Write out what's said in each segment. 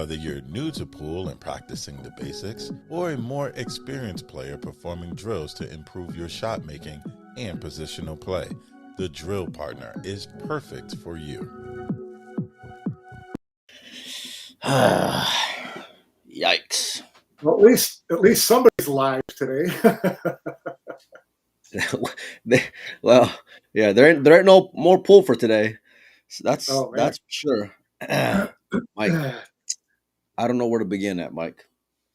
Whether you're new to pool and practicing the basics, or a more experienced player performing drills to improve your shot making and positional play, the Drill Partner is perfect for you. Yikes. Well, at least somebody's live today. Well, yeah, there ain't no more pool for today. So that's for sure. Mike, I don't know where to begin at, Mike.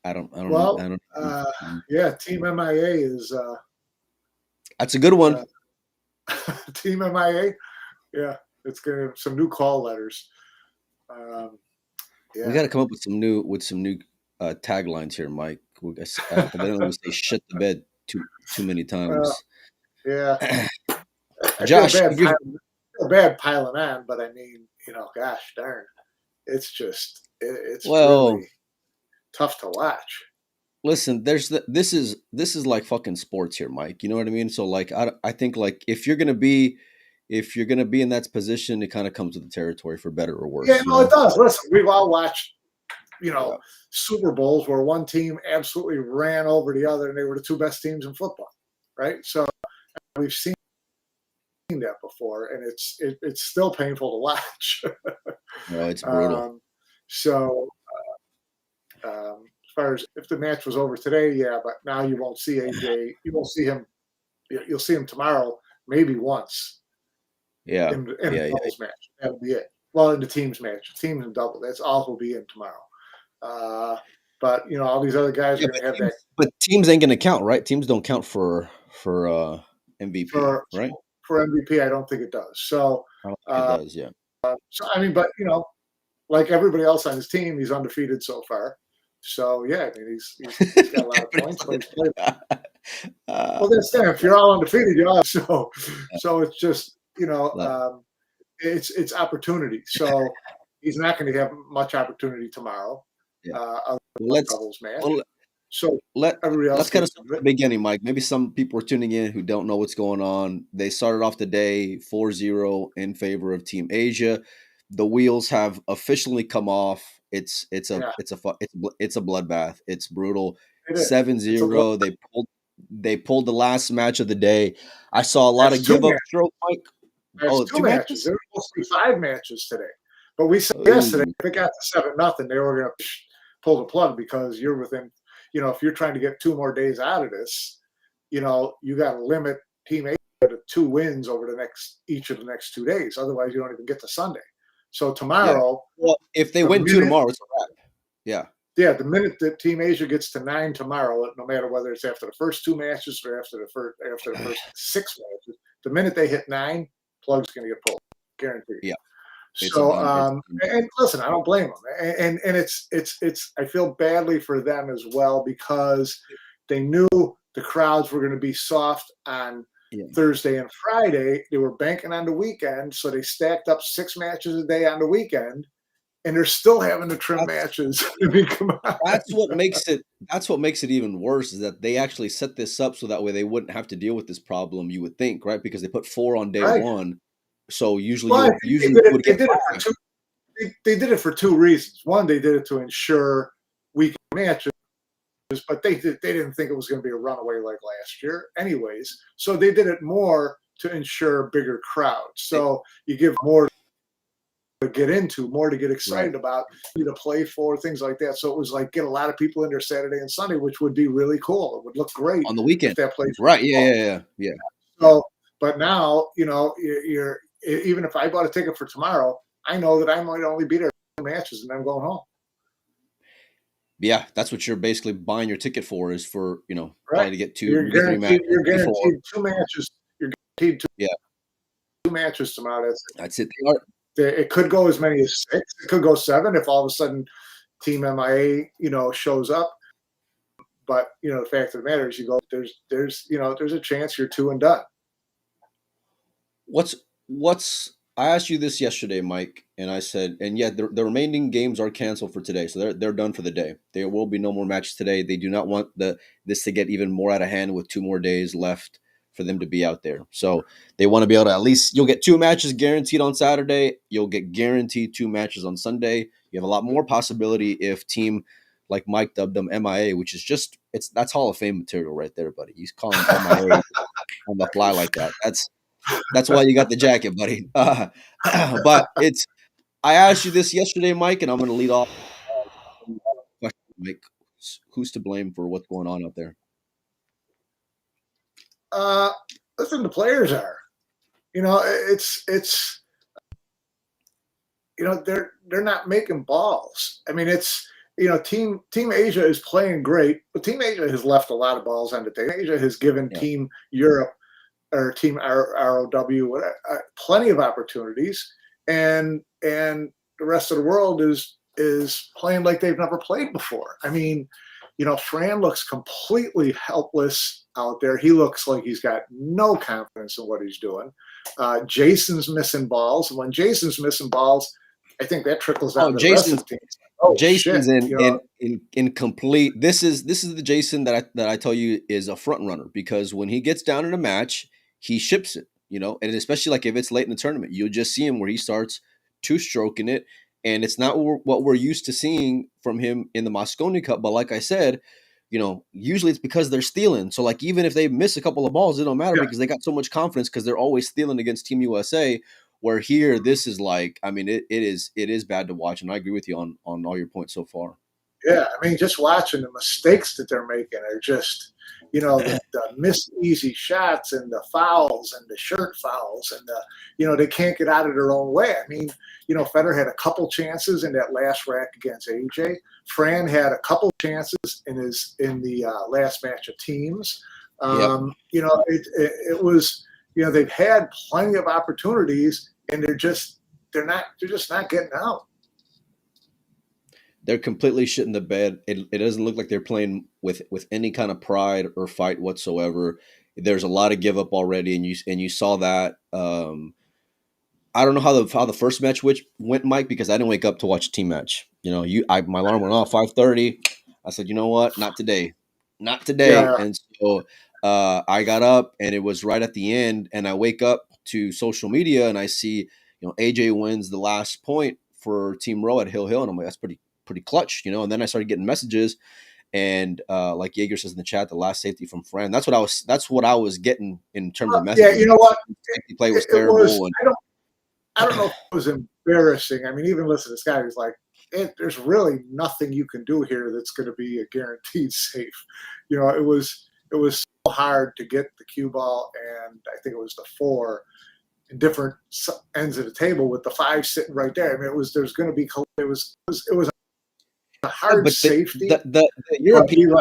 I don't know. Yeah, Team MIA is that's a good one. Team MIA. Yeah, it's gonna have some new call letters. We got to come up with some new taglines here, Mike. But then we say shit the bed too many times. Yeah. Josh, I feel bad piling on, but I mean, gosh darn, it's just it's really tough to watch. Listen, this is like fucking sports here, Mike. You know what I mean? So like, I think like if you're gonna be in that position, it kind of comes with the territory, for better or worse. Yeah, no, it does. Listen, we've all watched, Super Bowls where one team absolutely ran over the other, and they were the two best teams in football, right? So we've seen that before, and it's still painful to watch. No, it's brutal. As far as if the match was over today, yeah, but now you won't see AJ. You won't see him. You'll see him tomorrow, maybe once. Yeah. In a doubles match. That'll be it. Well, in the teams match, teams and double. That's all he'll be in tomorrow. But all these other guys are going to have that. But teams ain't going to count, right? Teams don't count for MVP, right? For MVP, I don't think it does. So I don't think it does, yeah. So I mean, but like everybody else on his team, he's undefeated so far. So yeah, I mean, he's got a lot of points. But he's played. Well, that's there. If you're all undefeated, you are. So it's just it's opportunity. So he's not going to have much opportunity tomorrow. Yeah. Doubles match. So everybody else. Let's kind of start at the beginning, Mike. Maybe some people are tuning in who don't know what's going on. They started off the day 4-0 in favor of Team Asia. The wheels have officially come off. It's a bloodbath. It's brutal. 7-0. They pulled the last match of the day. I saw a lot of give up throw, Mike. There's two matches. There were supposed to be 5 matches today, but we said yesterday if it got to 7-0, they were going to pull the plug because you're within. If you're trying to get 2 more days out of this, you got to limit Team A to 2 wins over each of the next 2 days. Otherwise, you don't even get to Sunday. So tomorrow, well, if they win 2 tomorrow, it's a wrap. Yeah. Yeah, the minute that Team Asia gets to 9 tomorrow, no matter whether it's after the first 2 matches or after the first 6 matches, the minute they hit 9, plug's going to get pulled, guaranteed. Yeah. So, and listen, I don't blame them, and it's I feel badly for them as well because they knew the crowds were going to be soft on Thursday and Friday. They were banking on the weekend, so they stacked up 6 matches a day on the weekend, and they're still having to trim matches. That's what makes it even worse is that they actually set this up so that way they wouldn't have to deal with this problem. You would think, right? Because they put 4 on day 1. So usually, they did it for 2 reasons. One, they did it to ensure weekend matches, but they didn't think it was going to be a runaway like last year, anyways. So they did it more to ensure bigger crowds. So you give more to get into, more to get excited about, to play for, things like that. So it was like get a lot of people in there Saturday and Sunday, which would be really cool. It would look great on the weekend. If that place right? Yeah. So, but now you're. Even if I bought a ticket for tomorrow, I know that I might only be there 2 matches and I'm going home. Yeah, that's what you're basically buying your ticket for is for, probably to get 2 You're guaranteed 2 matches. You're guaranteed 2 matches tomorrow. That's it. It could go as many as 6. It could go 7 if all of a sudden Team MIA, shows up. But, the fact of the matter is there's a chance you're 2 and done. I asked you this yesterday, Mike, and I said, and yet the remaining games are canceled for today, so they're done for the day. There will be no more matches today. They do not want this to get even more out of hand with 2 more days left for them to be out there. So they want to be able to, at least you'll get 2 matches guaranteed on Saturday. You'll get guaranteed 2 matches on Sunday. You have a lot more possibility if team like Mike dubbed them MIA, which is just that's Hall of Fame material right there, buddy. He's calling MIA on the fly like that. That's why you got the jacket, buddy. But I asked you this yesterday, Mike, and I'm going to lead off. Mike, who's to blame for what's going on out there? Listen, the players are. It's they're not making balls. I mean, it's Team Asia is playing great, but Team Asia has left a lot of balls on the table. Asia has given Team Europe or Team ROW plenty of opportunities, and the rest of the world is playing like they've never played before. I mean, Fran looks completely helpless out there. He looks like he's got no confidence in what he's doing. Jason's missing balls. When Jason's missing balls, I think that trickles down to the rest of the teams. Jason's in complete. This is the Jason that I tell you is a front runner, because when he gets down in a match, he ships it. And especially like if it's late in the tournament, you'll just see him where he starts two-stroking it. And it's not what we're used to seeing from him in the Mosconi Cup. But like I said, usually it's because they're stealing. So like even if they miss a couple of balls, it don't matter because they got so much confidence because they're always stealing against Team USA. Where here, this is like, I mean, it is bad to watch. And I agree with you on all your points so far. Yeah, I mean, just watching the mistakes that they're making are just, the missed easy shots and the fouls and the shirt fouls and they can't get out of their own way. I mean, Federer had a couple chances in that last rack against AJ. Fran had a couple chances in the last match of teams. It was, they've had plenty of opportunities and they're just not getting out. They're completely shitting the bed. It doesn't look like they're playing with any kind of pride or fight whatsoever. There's a lot of give up already, and you saw that. I don't know how the first match went, Mike, because I didn't wake up to watch a team match. My alarm went off 5:30. I said, you know what, not today. Yeah. And so I got up, and it was right at the end, and I wake up to social media, and I see AJ wins the last point for Team Row at Hill, and I'm like, that's pretty clutch, and then I started getting messages, and like Jaeger says in the chat, the last safety from Fran. That's what I was getting in terms of messages. Yeah, you know what? Safety play was terrible. I don't know if it was embarrassing. I mean, even listen to this guy who's like, there's really nothing you can do here that's going to be a guaranteed safe. It was so hard to get the cue ball, and I think it was the 4 in different ends of the table with the 5 sitting right there. I mean, there's going to be it was a hard safety. The Europeans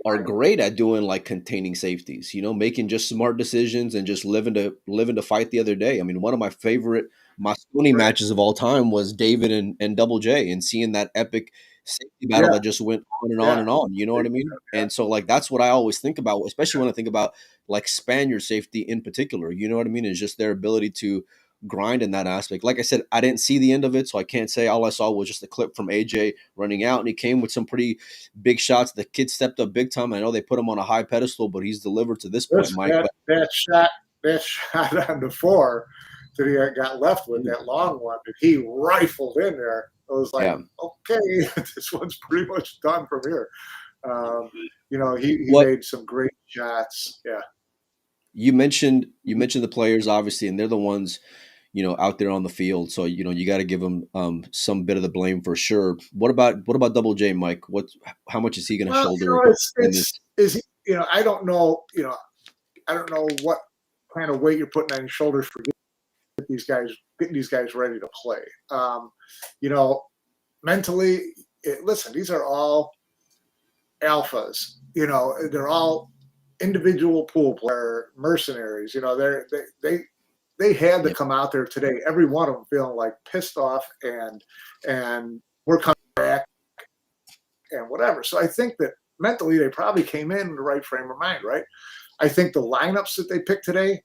are great at doing like containing safeties, making just smart decisions and just living to fight the other day. I mean, one of my favorite Mosconi matches of all time was David and Double J, and seeing that epic safety battle that just went on and on and on. You know what I mean? And so like that's what I always think about, especially when I think about like Spaniard safety in particular. You know what I mean? Is just their ability to grind in that aspect. Like I said, I didn't see the end of it, so I can't say. All I saw was just a clip from AJ running out, and he came with some pretty big shots. The kid stepped up big time. I know they put him on a high pedestal, but he's delivered to this point, Mike. That shot on the 4 that he got left with, that long one that he rifled in there. I was like, okay, this one's pretty much done from here. He made some great shots. Yeah. You mentioned the players, obviously, and they're the ones, out there on the field. So, you got to give them some bit of the blame for sure. What about Double J, Mike? How much is he going to shoulder? I don't know. I don't know what kind of weight you're putting on your shoulders for getting these guys ready to play. Mentally, listen, these are all alphas. They're all individual pool player mercenaries. They had to come out there today, every one of them feeling like pissed off and we're coming back and whatever. So I think that mentally they probably came in the right frame of mind, right? I think the lineups that they picked today,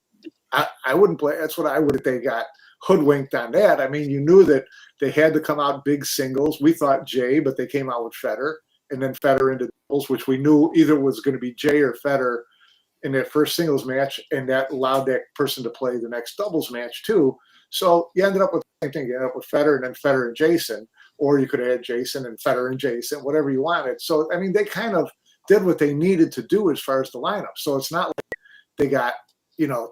I wouldn't play. That's what I would if they got hoodwinked on that. I mean, you knew that they had to come out big singles. We thought Jay, but they came out with Federer, and then Federer into doubles, which we knew either was going to be Jay or Federer in that first singles match, and that allowed that person to play the next doubles match too. So you ended up with the same thing. You ended up with Federer and then Federer and Jason, or you could have had Jason and Federer and Jason, whatever you wanted. So, I mean, they kind of did what they needed to do as far as the lineup. So it's not like they got,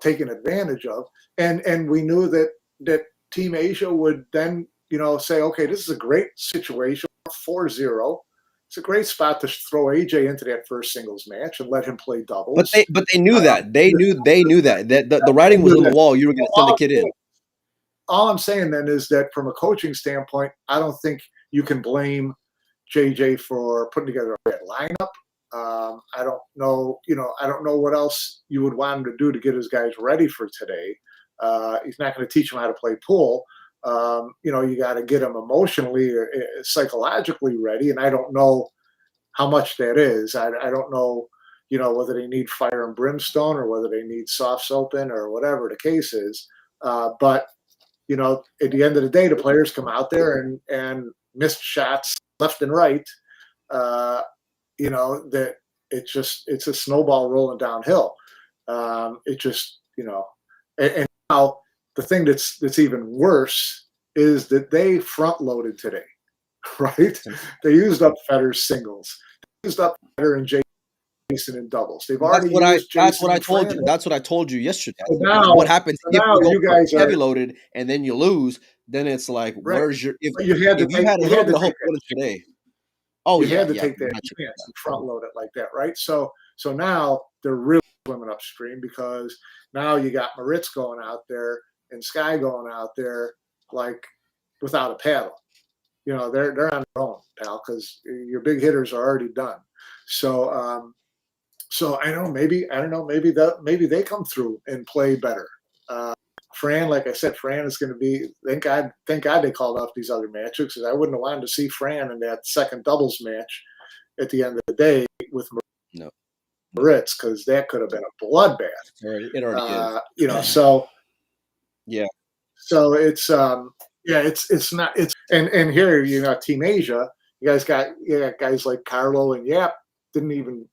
taken advantage of. And we knew that Team Asia would then, say, okay, this is a great situation, 4-0. It's a great spot to throw AJ into that first singles match and let him play doubles. But they knew that. They knew that the writing was on the wall. You were going to send the kid in. All I'm saying then is that from a coaching standpoint, I don't think you can blame JJ for putting together a bad lineup. I don't know, I don't know what else you would want him to do to get his guys ready for today. He's not going to teach them how to play pool. You got to get them emotionally or psychologically ready. And I don't know how much that is. I don't know, whether they need fire and brimstone or whether they need soft soaping or whatever the case is. But at the end of the day, the players come out there and miss shots left and right. That it's a snowball rolling downhill. And now the thing that's even worse is that they front loaded today, right? They used up Federer's singles, they used up Federer and Jason in doubles. They've already that's what I told you. That's what I told you yesterday. So now, what happens if you guys heavy loaded and then you lose? Then it's like, right. Where's your? If you had a little bit of hope today. Oh, you had to take that chance and front load it like that, right? So now they're really swimming upstream because now you got Moritz going out there and Sky going out there like without a paddle. They're on their own, pal, because your big hitters are already done. So I don't know, maybe they come through and play better. Fran, like I said, Fran is going to be. Thank God they called off these other matches because I wouldn't have wanted to see Fran in that second doubles match at the end of the day with Moritz because that could have been a bloodbath. It already is. So yeah. So it's it's not and here Team Asia, you guys got guys like Carlo and Yap didn't even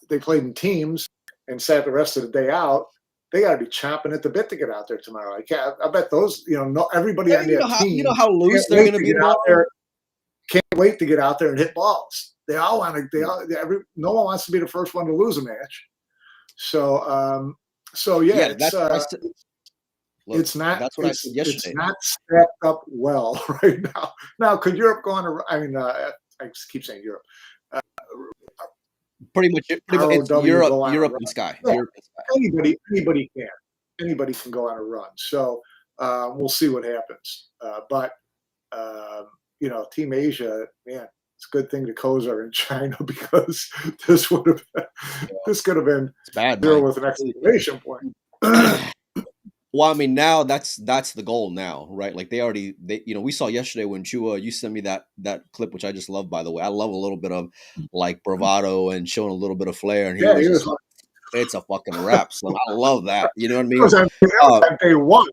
they played in teams and sat the rest of the day out. They got to be chomping at the bit to get out there tomorrow. I bet those, everybody on their team. You know how loose they're going to be out there. Can't wait to get out there and hit balls. They all want to. No one wants to be the first one to lose a match. So, it's not. That's what I said yesterday. It's not stacked up well right now. Now, could Europe go on a? I mean, I keep saying Europe. Pretty much it's Europe and Sky. Yeah, anybody can go on a run. So we'll see what happens. But Team Asia, man, it's a good thing the Co's are in China because this could have been bad, zero with an exclamation point. Well, I mean, now that's the goal now, right? Like we saw yesterday when Chua, you sent me that clip, which I just love, by the way. I love a little bit of like bravado and showing a little bit of flair. And it's a fucking wrap. So I love that. You know what I mean? They won.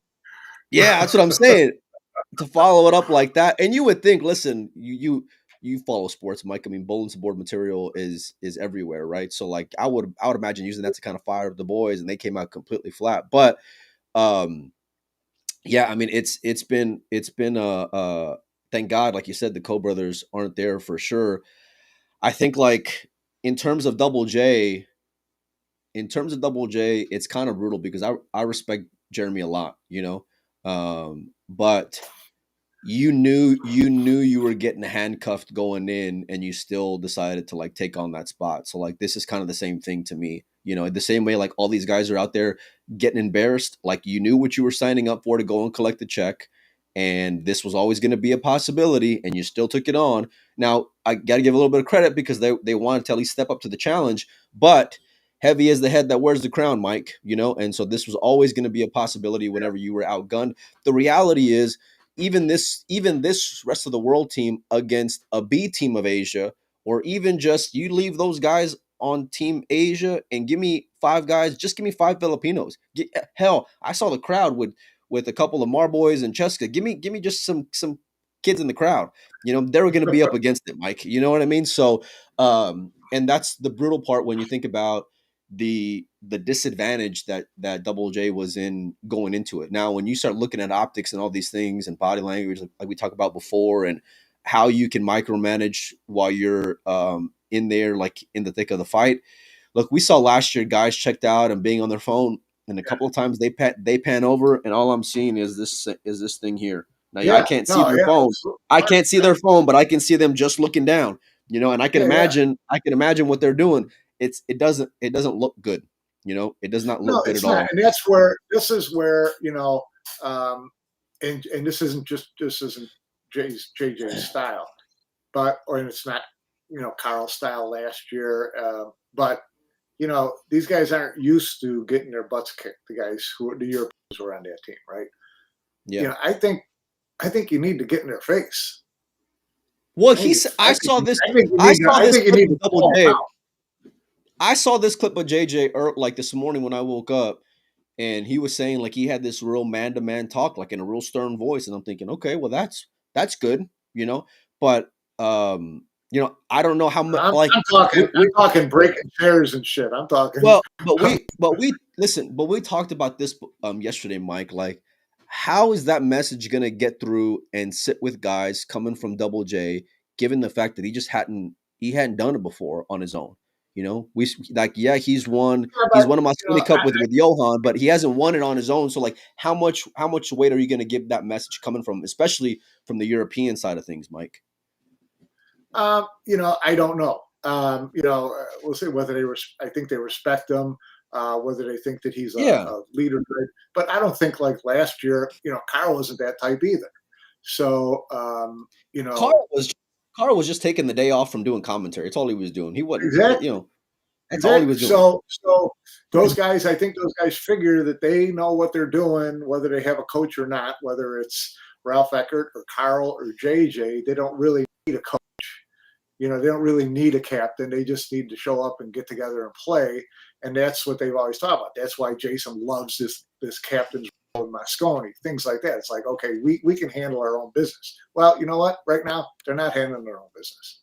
Yeah, that's what I'm saying. To follow it up like that. And you would think, listen, you follow sports, Mike. I mean, bulletin board material is everywhere, right? So like I would imagine using that to kind of fire up the boys, and they came out completely flat. But yeah, I mean, it's been thank God, like you said, the Co brothers aren't there for sure. I think like in terms of Double J, it's kind of brutal because I respect Jeremy a lot, but you knew you were getting handcuffed going in, and you still decided to like take on that spot. So like this is kind of the same thing to me. The same way like all these guys are out there getting embarrassed, like you knew what you were signing up for to go and collect the check, and this was always going to be a possibility, and you still took it on. Now, I got to give a little bit of credit because they wanted to at least step up to the challenge, but heavy is the head that wears the crown, Mike, and so this was always going to be a possibility whenever you were outgunned. The reality is even this rest of the world team against a B team of Asia, or even just you leave those guys on Team Asia and give me 5 guys, just give me 5 Filipinos. Hell, I saw the crowd with a couple of Marboys and Cheska. Give me just some kids in the crowd. They were going to be up against it, Mike. You know what I mean? So, and that's the brutal part when you think about, the disadvantage that Double J was in going into it. Now, when you start looking at optics and all these things and body language, like we talked about before, and how you can micromanage while you're in there, like in the thick of the fight. Look, we saw last year guys checked out and being on their phone, and a couple of times they pan over, and all I'm seeing is this thing here. Now, I can't see their phone. I can't see their phone, but I can see them just looking down. You know, and I can imagine what they're doing. It doesn't look good. You know, it does not look good at all. And that's where this is where, you know, and this isn't JJ's style, or it's not, you know, Carl's style last year, but you know, these guys aren't used to getting their butts kicked. The Europeans who are on that team, right? Yeah. You know, I think you need to get in their face. Well, I saw this clip of Double J. I saw this clip of JJ like this morning when I woke up, and he was saying like he had this real man-to-man talk, like in a real stern voice, and I'm thinking, okay, well that's good, you know. But you know, I don't know how much. I'm talking breaking chairs and shit. I'm talking. Well, but we talked about this yesterday, Mike. Like, how is that message gonna get through and sit with guys coming from Double J, given the fact that he hadn't done it before on his own? You know, he's won a Mosconi Cup with Johan, but he hasn't won it on his own. So like, how much weight are you going to give that message coming from, especially from the European side of things, Mike? You know, I don't know. You know, we'll see whether I think they respect him, whether they think that he's a leader. But I don't think like last year, you know, Carl wasn't that type either. So, you know, Carl was just taking the day off from doing commentary. That's all he was doing. He wasn't, you know, that's all he was doing. So those guys, I think those guys figure that they know what they're doing, whether they have a coach or not, whether it's Ralph Eckert or Carl or JJ. They don't really need a coach. You know, they don't really need a captain. They just need to show up and get together and play. And that's what they've always talked about. That's why Jason loves this captain's role in Mosconi, things like that. It's like, okay, we can handle our own business. Well, you know what? Right now, they're not handling their own business.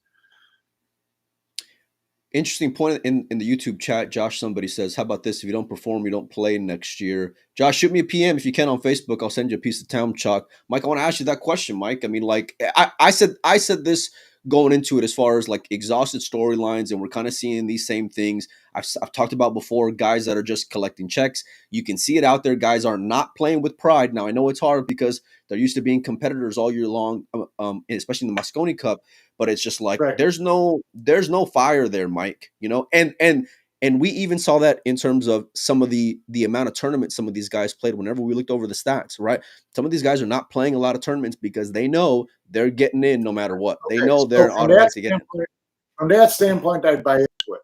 Interesting point in the YouTube chat. Josh, somebody says, how about this? If you don't perform, you don't play next year. Josh, shoot me a PM if you can on Facebook. I'll send you a piece of town chalk. Mike, I want to ask you that question, Mike. I mean, like I said this going into it as far as like exhausted storylines, and we're kind of seeing these same things I've talked about before, guys that are just collecting checks. You can see it out there. Guys are not playing with pride. Now, I know it's hard because they're used to being competitors all year long, especially in the Mosconi Cup, but it's just like there's no fire there, Mike, you know, and we even saw that in terms of some of the amount of tournaments some of these guys played. Whenever we looked over the stats, right? Some of these guys are not playing a lot of tournaments because they know they're getting in no matter what. Okay, they know they're automatic to get in. From that standpoint, I'd buy into it.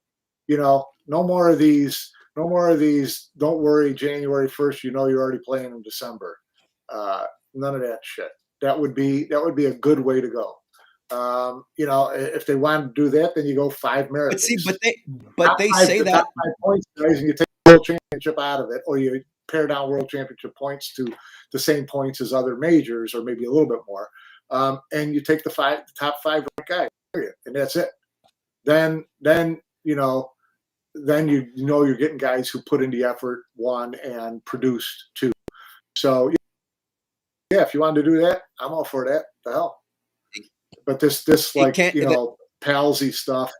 You know, no more of these. Don't worry, January 1st, you know you're already playing in December. None of that shit. That would be a good way to go. You know, if they want to do that, then you go 5 merit. But see, but they say that 5 points, guys, and you take the world championship out of it, or you pare down world championship points to the same points as other majors, or maybe a little bit more, and you take the top 5 guys, period, and that's it. Then you know, you know you're getting guys who put in the effort, 1, and produced 2. So yeah, if you wanted to do that, I'm all for that. The hell. But this like, you know, palsy stuff,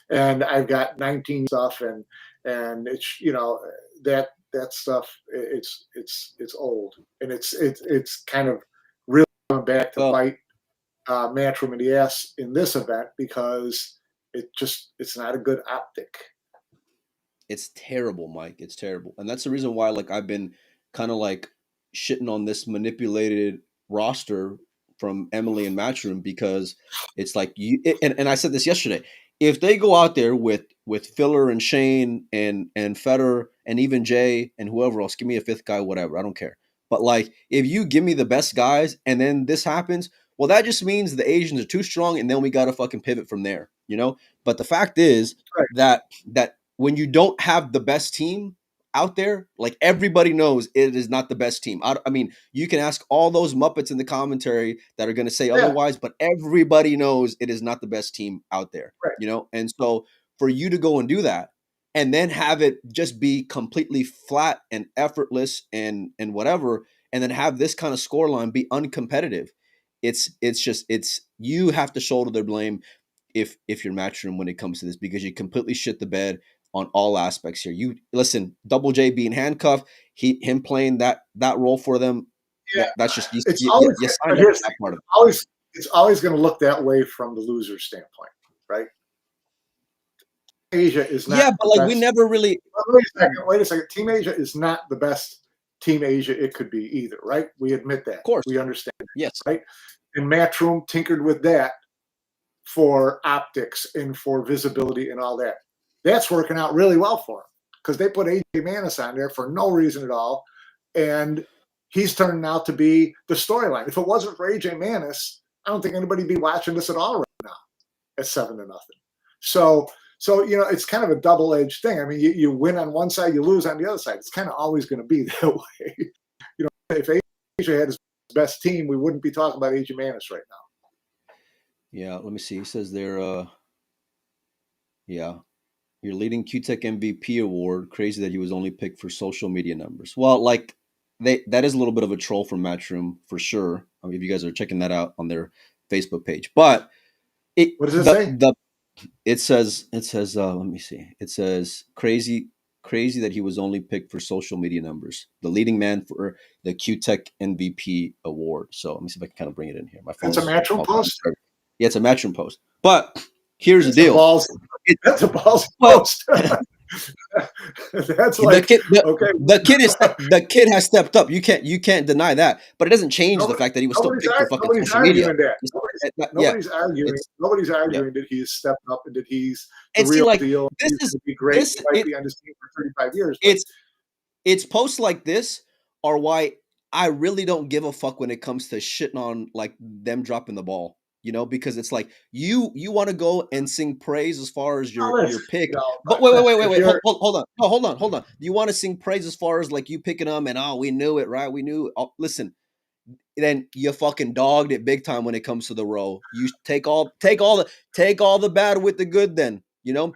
and I've got 19 stuff, and it's, you know, that stuff, it's old, and it's kind of really going back to bite Matchroom in the ass in this event, because it's not a good optic. It's terrible, Mike. It's terrible, and that's the reason why, like, I've been kind of like shitting on this manipulated roster from Emily and Matchroom, because it's like and I said this yesterday. If they go out there with Filler and Shane and Federer and even Jay and whoever else, give me a 5th guy, whatever, I don't care. But like, if you give me the best guys and then this happens, well, that just means the Asians are too strong, and then we got to fucking pivot from there, you know. But the fact is that when you don't have the best team out there, like, everybody knows it is not the best team. I mean, you can ask all those Muppets in the commentary that are going to say otherwise, but everybody knows it is not the best team out there, you know? And so for you to go and do that, and then have it just be completely flat and effortless and whatever, and then have this kind of scoreline be uncompetitive. It's you have to shoulder the blame if you're Matchroom when it comes to this, because you completely shit the bed on all aspects here. You listen, Double J being handcuffed, him playing that role for them. Yeah, That's just you always, signed up for that part of it. It's always going to look that way from the loser standpoint, right? Asia is not. Yeah, but like we never really. Wait a second. Team Asia is not the best Team Asia it could be either, right? We admit that. Of course, we understand. Yes, right. And Matchroom tinkered with that for optics and for visibility and all that. That's working out really well for them because they put AJ Manis on there for no reason at all, and he's turning out to be the storyline. If it wasn't for AJ Manis, I don't think anybody'd be watching this at all right now at 7-0. So it's kind of a double-edged thing. I mean, you win on one side, you lose on the other side. It's kind of always going to be that way. If AJ had his best team, we wouldn't be talking about AJ Manis right now. Yeah, let me see. He says they're your leading QTech MVP award. Crazy that he was only picked for social media numbers. Well, like that is a little bit of a troll from Matchroom for sure. I mean, if you guys are checking that out on their Facebook page, but what does it say? It says let me see. It says crazy that he was only picked for social media numbers. The leading man for the QTech MVP award. So let me see if I can kind of bring it in here. My phone. That's a Matchroom post. Yeah, it's a Matchroom post. But here's the deal. That's a balls post. That's like the kid has stepped up. You can't deny that. But it doesn't change the fact that he was still picked for fucking social media. Nobody's arguing that he's stepped up and that he's the real deal. This is be great. He might be on this team for 35 years. It's posts like this are why I really don't give a fuck when it comes to shitting on like them dropping the ball. Because it's like you want to go and sing praise as far as your pick. But wait. Hold on. You want to sing praise as far as like you picking them and we knew it, right? We knew. Oh, listen, then you fucking dogged it big time when it comes to the row. You take all the bad with the good, then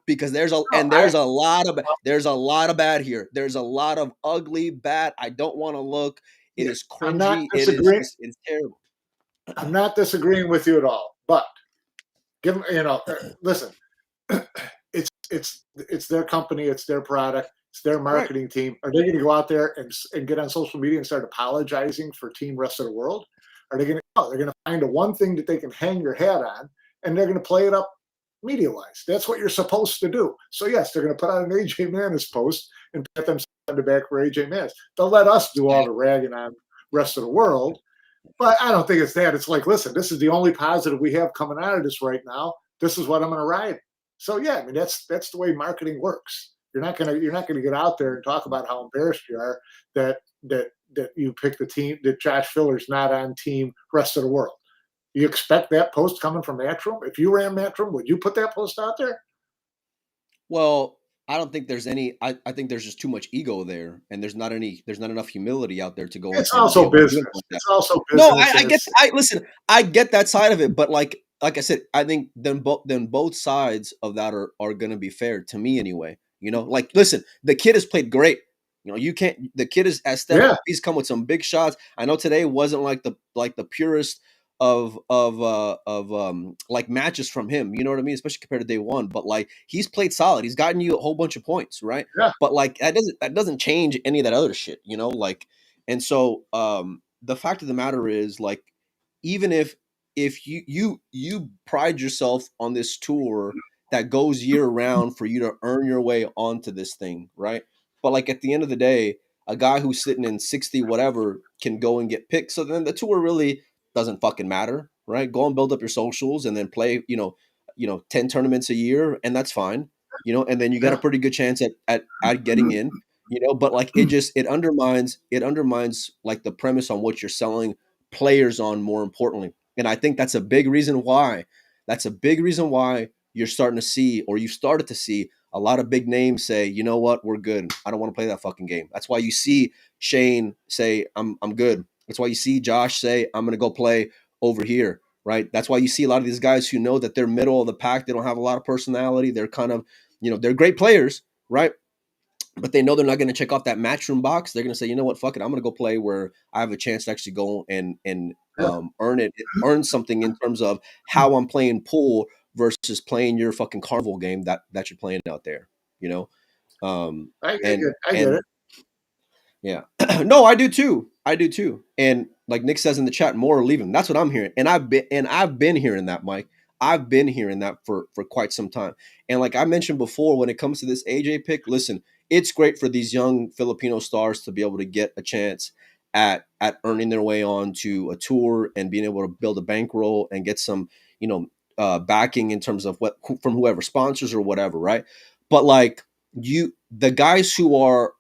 because there's a lot of bad here. There's a lot of ugly bad. I don't want to look. It is cringy. It's terrible. I'm not disagreeing with you at all, but give them, listen, it's their company, it's their product, it's their marketing team. Are they going to go out there and get on social media and start apologizing for Team Rest of the World? Are they going to? They're going to find the one thing that they can hang your hat on, and they're going to play it up media-wise. That's what you're supposed to do. So yes, they're going to put out an AJ Manis post and pat themselves on the back for AJ Manis. They'll let us do all the ragging on Rest of the World. But I don't think it's that. It's like, listen, this is the only positive we have coming out of this right now. This is what I'm going to ride. So yeah, I mean that's the way marketing works. You're not gonna get out there and talk about how embarrassed you are that you picked the team, that Josh Filler's not on Team Rest of the World. You expect that post coming from Matchroom? If you ran Matchroom, would you put that post out there? Well, I don't think there's any. I think there's just too much ego there, and there's not enough humility out there to go. It's also business. It's also business. No, I get that side of it, but like I said, I think then both sides of that are going to be fair to me anyway. Like listen, the kid has played great. You can't. The kid has stepped up. He's come with some big shots. I know today wasn't like the purest of like matches from him, you know what I mean, especially compared to day one, but like he's played solid. He's gotten you a whole bunch of points, right? But like that doesn't change any of that other shit, like. And so the fact of the matter is, like, even if you pride yourself on this tour that goes year round for you to earn your way onto this thing, right? But like at the end of the day, a guy who's sitting in 60 whatever can go and get picked, so then the tour really doesn't fucking matter, right? Go and build up your socials and then play, 10 tournaments a year, and that's fine, and then you got a pretty good chance at getting in, but like it undermines like the premise on what you're selling players on, more importantly. And I think that's a big reason why you're starting to see, or you started to see, a lot of big names say, you know what, we're good. I don't want to play that fucking game. That's why you see Shane say, I'm good. That's why you see Josh say, I'm going to go play over here, right? That's why you see a lot of these guys who know that they're middle of the pack. They don't have a lot of personality. They're kind of, they're great players, right? But they know they're not going to check off that matchroom box. They're going to say, you know what, fuck it, I'm going to go play where I have a chance to actually go and Yeah. earn something in terms of how I'm playing pool versus playing your fucking carnival game that you're playing out there, you know. I And get it. yeah, no, I do too. I do too. And like Nick says in the chat, more are leaving. That's what I'm hearing, and I've been hearing that, Mike. I've been hearing that for quite some time. And like I mentioned before, when it comes to this AJ pick, listen, it's great for these young Filipino stars to be able to get a chance at earning their way onto a tour and being able to build a bankroll and get some, you know, backing in terms of what from whoever sponsors or whatever, right? But like the guys who are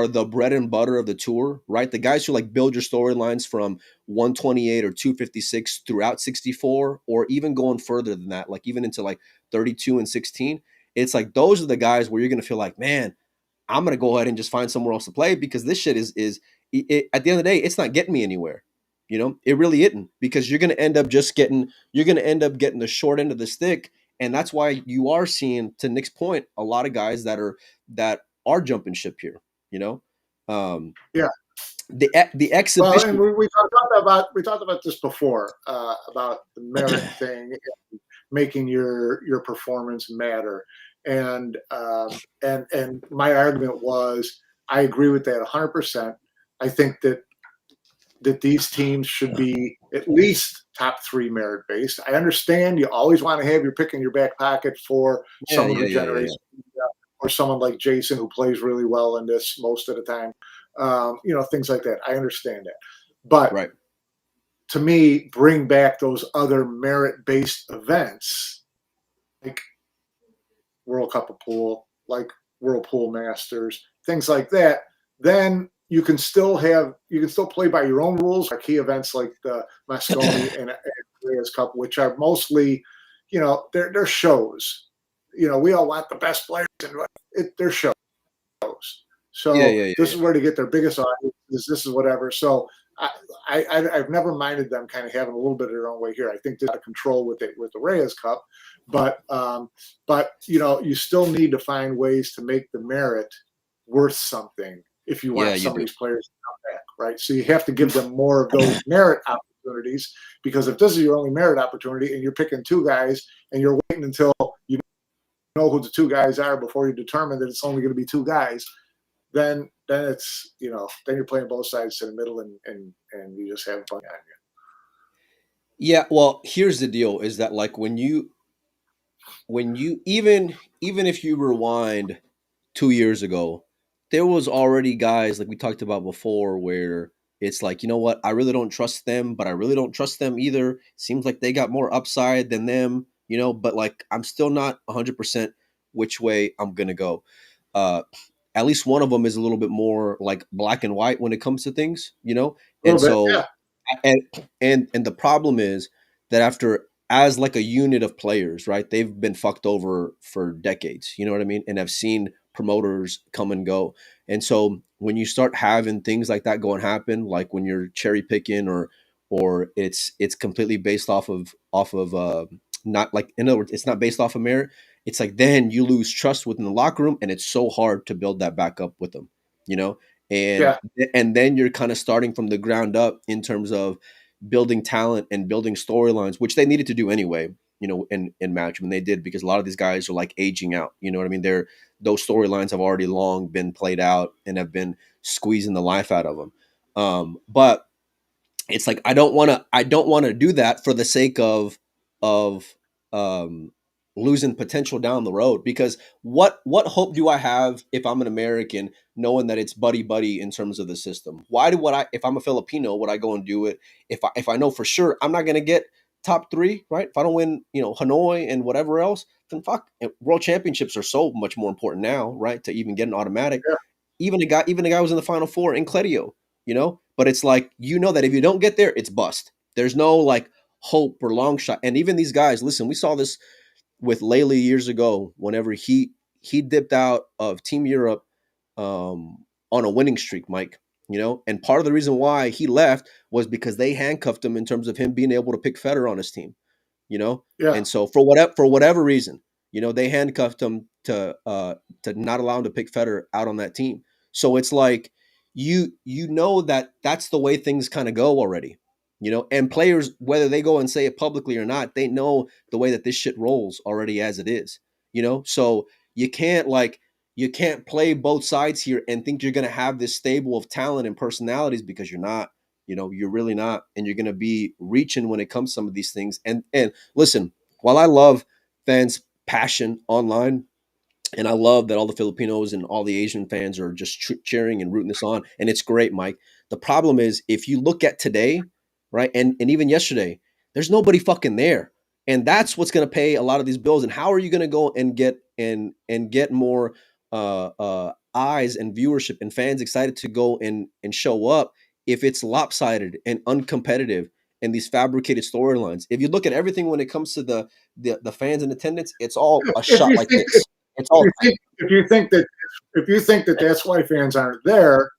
the bread and butter of the tour, right? The guys who like build your storylines from 128 or 256 throughout 64, or even going further than that, like even into like 32 and 16. It's like those are the guys where you're gonna feel like, man, I'm gonna go ahead and just find somewhere else to play because this shit at the end of the day, it's not getting me anywhere. You know, it really isn't because you're gonna end up getting the short end of the stick, and that's why you are seeing, to Nick's point, a lot of guys that are jumping ship here. You know, um, Yeah. the Well, and exhibition. we talked about this before about the merit thing, and making your performance matter, and my argument was I agree with that 100%. I think that these teams should be at least top three merit based. I understand you always want to have your pick in your back pocket for Yeah, someone yeah, who yeah, yeah, generates or someone like Jason who plays really well in this most of the time. Things like that. I understand that. But right. to me, bring back those other merit based events like World Cup of Pool, like World Pool Masters, things like that. Then you can still play by your own rules. Key events like the Mosconi and Reyes Cup, which are mostly, they're shows. We all want the best players, and they're shows. Yeah, So yeah, yeah, this yeah. is where to get their biggest audience. This is whatever. So I've never minded them kind of having a little bit of their own way here. I think they're out of control with the Reyes Cup, but you still need to find ways to make the merit worth something if you Yeah, want you some of do. these players to come back, right? So you have to give them more of those merit opportunities, because if this is your only merit opportunity and you're picking two guys and you're waiting until you know who the two guys are before you determine that it's only going to be two guys, then it's then you're playing both sides to the middle, and you just have fun on you. Yeah, well, here's the deal: is that like when you even if you rewind 2 years ago, there was already guys like we talked about before where it's like, you know what, I really don't trust them, but I really don't trust them either. Seems like they got more upside than them, but like I'm still not 100% which way I'm gonna go. At least one of them is a little bit more like black and white when it comes to things, A and little bit, so yeah. and and the problem is that after as like a unit of players, right, they've been fucked over for decades, you know what I mean, and have seen promoters come and go. And so when you start having things like that going happen, like when you're cherry picking or it's completely based off of not like, in other words, it's not based off of merit. It's like then you lose trust within the locker room, and it's so hard to build that back up with them, you know and Yeah. and then you're kind of starting from the ground up in terms of building talent and building storylines, which they needed to do anyway, in match when they did, because a lot of these guys are like aging out, you know what I mean? Those storylines have already long been played out and have been squeezing the life out of them. But it's like I don't want to do that for the sake of um losing potential down the road, because what hope do I have if I'm an American knowing that it's buddy buddy in terms of the system? Why do what I if I'm a Filipino, would I go and do it if I know for sure I'm not going to get top 3, right? If I don't win, Hanoi and whatever else, then fuck. World championships are so much more important now, right? To even get an automatic. Yeah. Even a guy was in the final four in Cledio, but it's like, that if you don't get there, it's bust. There's no like hope or long shot. And even these guys, listen, we saw this with Laley years ago whenever he dipped out of Team Europe on a winning streak, Mike. And part of the reason why he left was because they handcuffed him in terms of him being able to pick Federer on his team. Yeah. And so for whatever reason, They handcuffed him to not allow him to pick Federer out on that team. So it's like that that's the way things kind of go already. And players, whether they go and say it publicly or not, they know the way that this shit rolls already as it is. So you can't play both sides here and think you're going to have this stable of talent and personalities, because you're not. You're really not, and you're going to be reaching when it comes to some of these things. And listen, while I love fans' passion online, and I love that all the Filipinos and all the Asian fans are just cheering and rooting this on, and it's great, Mike. The problem is, if you look at today, right, and even yesterday, there's nobody fucking there, and that's what's going to pay a lot of these bills. And how are you going to go and get more eyes and viewership and fans excited to go and show up if it's lopsided and uncompetitive and these fabricated storylines? If you look at everything when it comes to the fans in attendance, it's all a shot like this. It's all. If you think that that's why fans aren't there,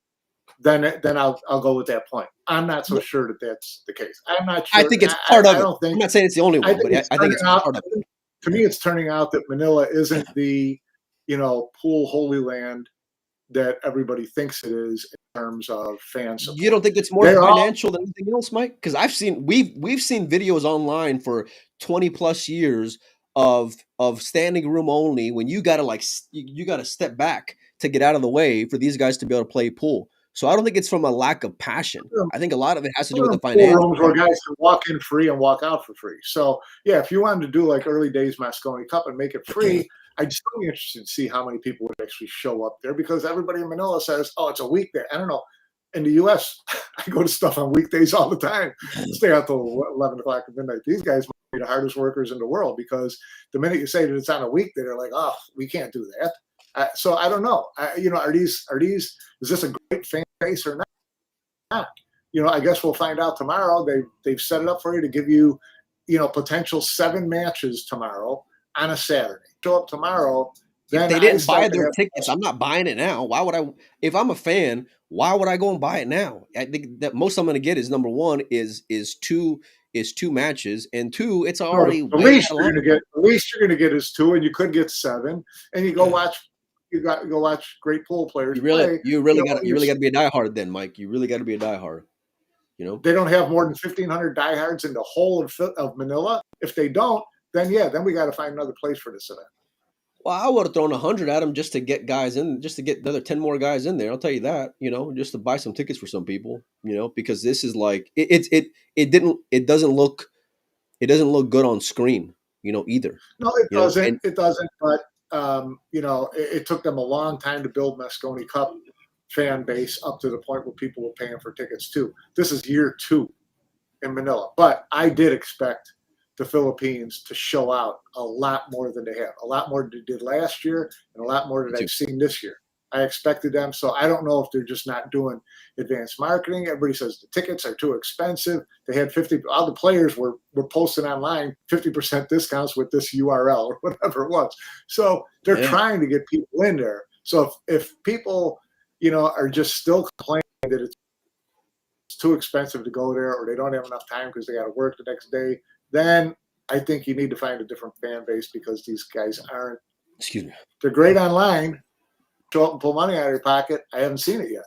then I'll go with that point. I'm not so sure that that's the case. I'm not sure. I think it's part of it. I'm not saying it's the only one, but I think it's part of it. To me, it's turning out that Manila isn't the pool holy land that everybody thinks it is in terms of fan support. You don't think it's more financial than anything else, Mike? Because we've seen videos online for 20 plus years of standing room only, when you gotta step back to get out of the way for these guys to be able to play pool. So I don't think it's from a lack of passion. I think a lot of it has to do with the financial. Rooms where guys can walk in free and walk out for free. So yeah, if you wanted to do like early days Mosconi Cup and make it free, I'd still be interested to see how many people would actually show up there, because everybody in Manila says, "Oh, it's a weekday." I don't know. In the U.S., I go to stuff on weekdays all the time. Stay out till 11 o'clock at midnight. These guys might be the hardest workers in the world, because the minute you say that it's on a weekday, they're like, "Oh, we can't do that." So I don't know. Is this a great fan base or not? I guess we'll find out tomorrow. They've set it up for you to give you, potential 7 matches tomorrow on a Saturday. Show up tomorrow. If they didn't buy their tickets, I'm not buying it now. Why would I? If I'm a fan, why would I go and buy it now? I think that most I'm going to get is, number one, is two matches, and 2, it's already the least you're going to get is 2, and you could get 7, and you go watch. You go watch great pool players. You really got to be a diehard then, Mike. You really got to be a diehard. They don't have more than 1,500 diehards in the whole of Manila. If they don't, then we got to find another place for this event. Well, I would have thrown 100 at them just to get guys in, just to get the other 10 more guys in there. I'll tell you that, just to buy some tickets for some people, because this is like it doesn't look good on screen, either. No, it doesn't. It doesn't. But it took them a long time to build Mosconi Cup fan base up to the point where people were paying for tickets too. This is year 2 in Manila, but I did expect the Philippines to show out a lot more than they have, a lot more than they did last year, and a lot more than I've seen this year. I expected them, so I don't know if they're just not doing advanced marketing. Everybody says the tickets are too expensive. They had all the players were posting online 50% discounts with this URL or whatever it was. So they're trying to get people in there. So if people, are just still complaining that it's too expensive to go there, or they don't have enough time because they got to work the next day, then I think you need to find a different fan base, because these guys aren't. Excuse me. They're great online. Show up and pull money out of your pocket. I haven't seen it yet.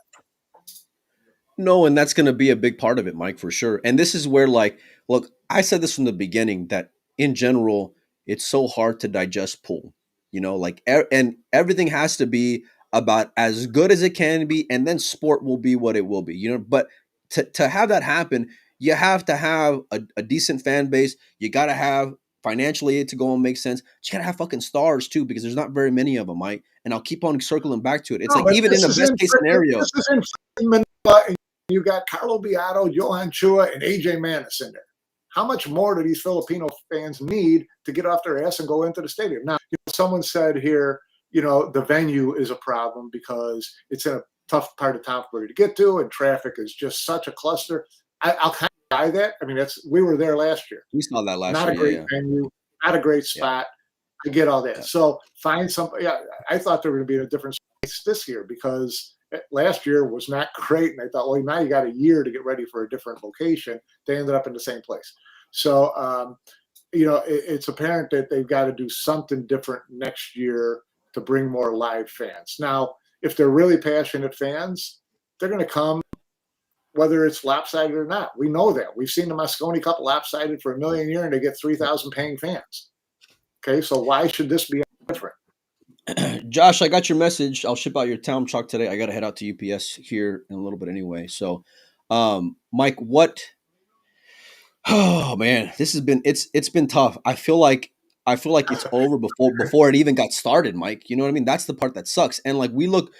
No, and that's going to be a big part of it, Mike, for sure. And this is where, look, I said this from the beginning, that in general, it's so hard to digest pool, and everything has to be about as good as it can be, and then sport will be what it will be, but to have that happen, you have to have a decent fan base. You got to have financially to go and make sense. You got to have fucking stars too, because there's not very many of them, Mike. And I'll keep on circling back to it. It's even in the best case scenario. This is in Manila, and you got Carlo Beato, Johan Chua, and AJ Manis in there. How much more do these Filipino fans need to get off their ass and go into the stadium? Now, someone said here, the venue is a problem because it's in a tough part of town for you to get to, and traffic is just such a cluster. I'll kind of buy that. I mean, we were there last year. We saw that last year. Not a great venue, not a great spot. I get all that. So find something. Yeah, I thought they were going to be in a different space this year, because last year was not great. And I thought, well, now you got a year to get ready for a different location. They ended up in the same place. So, it's apparent that they've got to do something different next year to bring more live fans. Now, if they're really passionate fans, they're going to come whether it's lopsided or not. We know that. We've seen the Moscone Cup lopsided for 1 million a year, and they get 3,000 paying fans. Okay, so why should this be different? Josh, I got your message. I'll ship out your town truck today. I got to head out to UPS here in a little bit anyway. So, Mike, what? Oh man, this has been it's been tough. I feel like it's over before it even got started, Mike. You know what I mean? That's the part that sucks. And like we look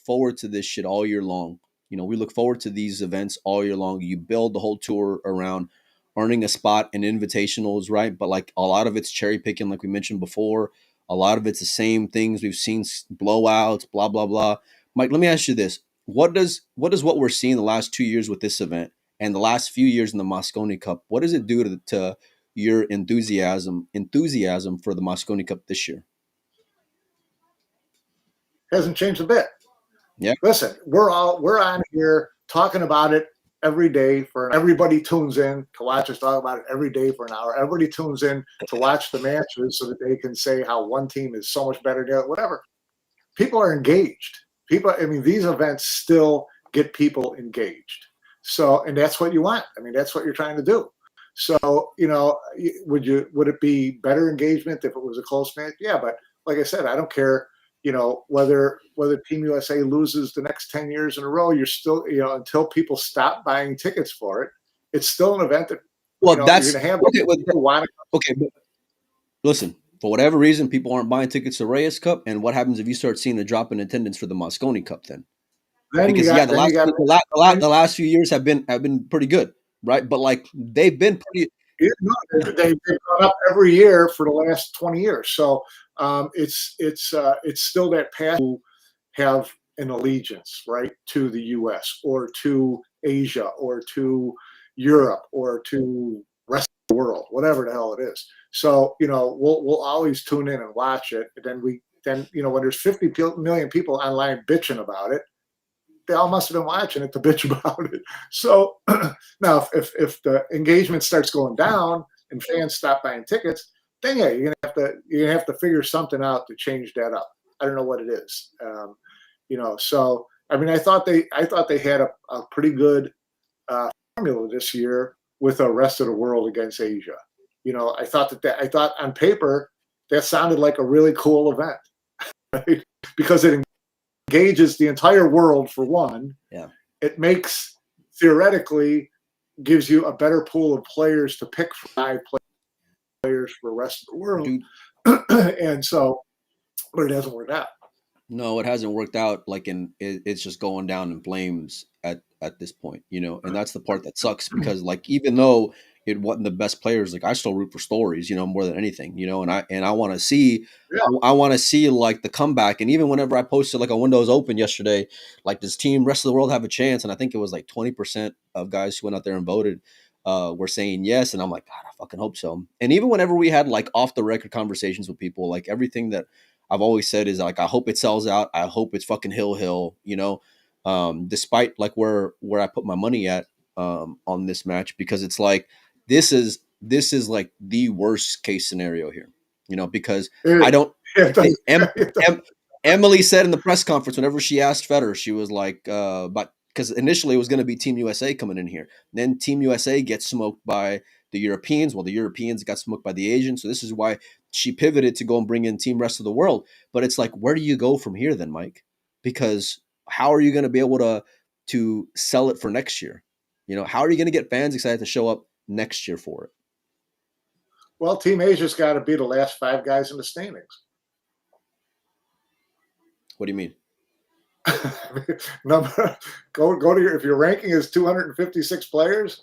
forward to this shit all year long. You know, we look forward to these events all year long. You build the whole tour around earning a spot in invitationals, right? But like a lot of it's cherry picking, like we mentioned before. A lot of it's the same things we've seen, blowouts, blah blah blah. Mike, let me ask you this: what does what we're seeing the last 2 years with this event and the last few years in the Moscone Cup, what does it do to your enthusiasm for the Moscone Cup this year? Hasn't changed a bit. Yeah. Listen, we're on here talking about it every day everybody tunes in to watch us talk about it every day for an hour. Everybody tunes in to watch the matches so that they can say how one team is so much better than whatever. People are engaged. These events still get people engaged. So, and that's what you want. That's what you're trying to do. So, would it be better engagement if it was a close match? Yeah, but like I said, I don't care. Whether Team USA loses the next 10 years in a row, you're still, until people stop buying tickets for it, it's still an event that, that's you're going to have okay. Okay, but listen, for whatever reason, people aren't buying tickets to Reyes Cup, and what happens if you start seeing a drop in attendance for the Moscone Cup then? Because the last few years have been pretty good, right? But like they've been pretty. They've gone up every year for the last 20 years. So it's still that path to have an allegiance, right, to the U.S. or to Asia or to Europe or to the rest of the world, whatever the hell it is. So we'll always tune in and watch it. And then when there's 50 million people online bitching about it, they all must have been watching it to bitch about it. So now, if the engagement starts going down and fans stop buying tickets, then yeah, you're gonna have to figure something out to change that up. I don't know what it is. So I thought they had a pretty good formula this year with the rest of the world against Asia. I thought on paper that sounded like a really cool event, right? Because it engages the entire world for one. Yeah. It makes theoretically gives you a better pool of players to pick from 5 players for the rest of the world. And so, but it hasn't worked out. No, it hasn't worked out. It's just going down in flames at this point, and that's the part that sucks because like, even though it wasn't the best players, like I still root for stories, more than anything, and I want to see, I want to see like the comeback. And even whenever I posted like a Windows Open yesterday, like does team rest of the world have a chance? And I think it was like 20% of guys who went out there and voted were saying yes. And I'm like, God, I fucking hope so. And even whenever we had like off the record conversations with people, like everything that I've always said is like, I hope it sells out. I hope it's fucking hill, despite like where I put my money at on this match, because it's like, this is like the worst case scenario here, because I don't, Emily said in the press conference, whenever she asked Federer, she was like, but because initially it was going to be Team USA coming in here. Then Team USA gets smoked by the Europeans. Well, the Europeans got smoked by the Asians. So this is why she pivoted to go and bring in Team Rest of the World. But it's like, where do you go from here then, Mike? Because how are you going to be able to sell it for next year? How are you going to get fans excited to show up next year for it? Well, Team Asia's got to be the last 5 guys in the standings. What do you mean? Go to your, if your ranking is 256 players,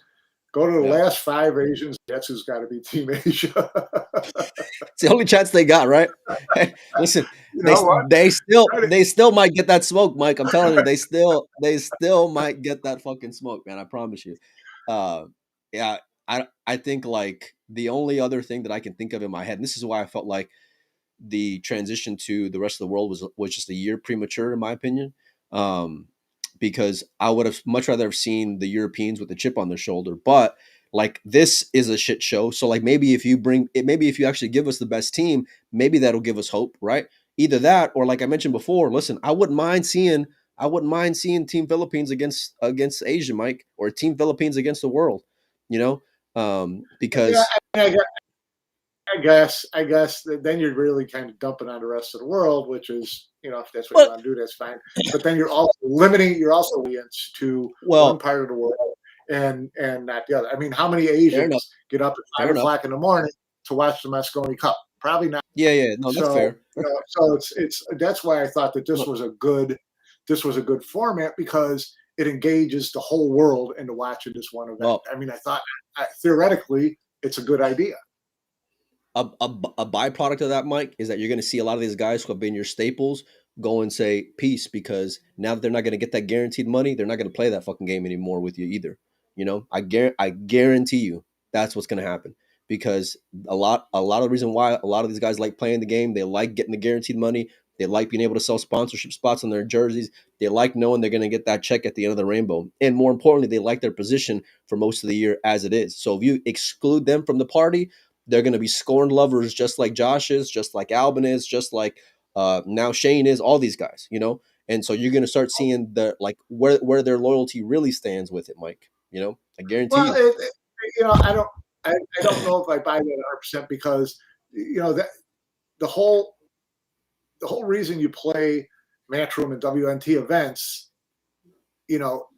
go to the last 5 Asians. That's who's got to be Team Asia. It's the only chance they got, right? Hey, listen, they still might get that smoke, Mike. I'm telling you, they still might get that fucking smoke, man. I promise you. Yeah, I think like the only other thing that I can think of in my head, and this is why I felt like the transition to the rest of the world was just a year premature, in my opinion, because I would have much rather have seen the Europeans with the chip on their shoulder. But like this is a shit show. So like maybe if you actually give us the best team, maybe that'll give us hope, right? Either that or like I mentioned before, listen, I wouldn't mind seeing Team Philippines against Asia, Mike, or Team Philippines against the world, you know, Yeah, because I guess then you're really kind of dumping on the rest of the world, which is, if that's what you well, want to do, that's fine. But then you're also audience to one well, part of the world and not the other. I mean, how many fair enough, Asians get up at fair 5 enough. o'clock in the morning to watch the Mosconi Cup? Probably not. Yeah, yeah, no, that's So, fair. so it's that's why I thought that Look, this was a good format, because it engages the whole world into watching this one event. well, I mean, I thought theoretically it's a good idea. a byproduct of that, Mike, is that you're going to see a lot of these guys who have been your staples go and say peace, because now that they're not going to get that guaranteed money, they're not going to play that fucking game anymore with you either. I guarantee you that's what's going to happen, because a lot of the reason why a lot of these guys like playing the game, they like getting the guaranteed money. They like being able to sell sponsorship spots on their jerseys. They like knowing they're going to get that check at the end of the rainbow. And more importantly, they like their position for most of the year as it is. So if you exclude them from the party, they're going to be scorned lovers, just like Josh is, just like Albin is, just like now Shane is, all these guys, And so you're going to start seeing the like where their loyalty really stands with it, Mike. I guarantee Well, you. I don't know if I buy that 100%, because that the whole reason you play Matchroom and WNT events,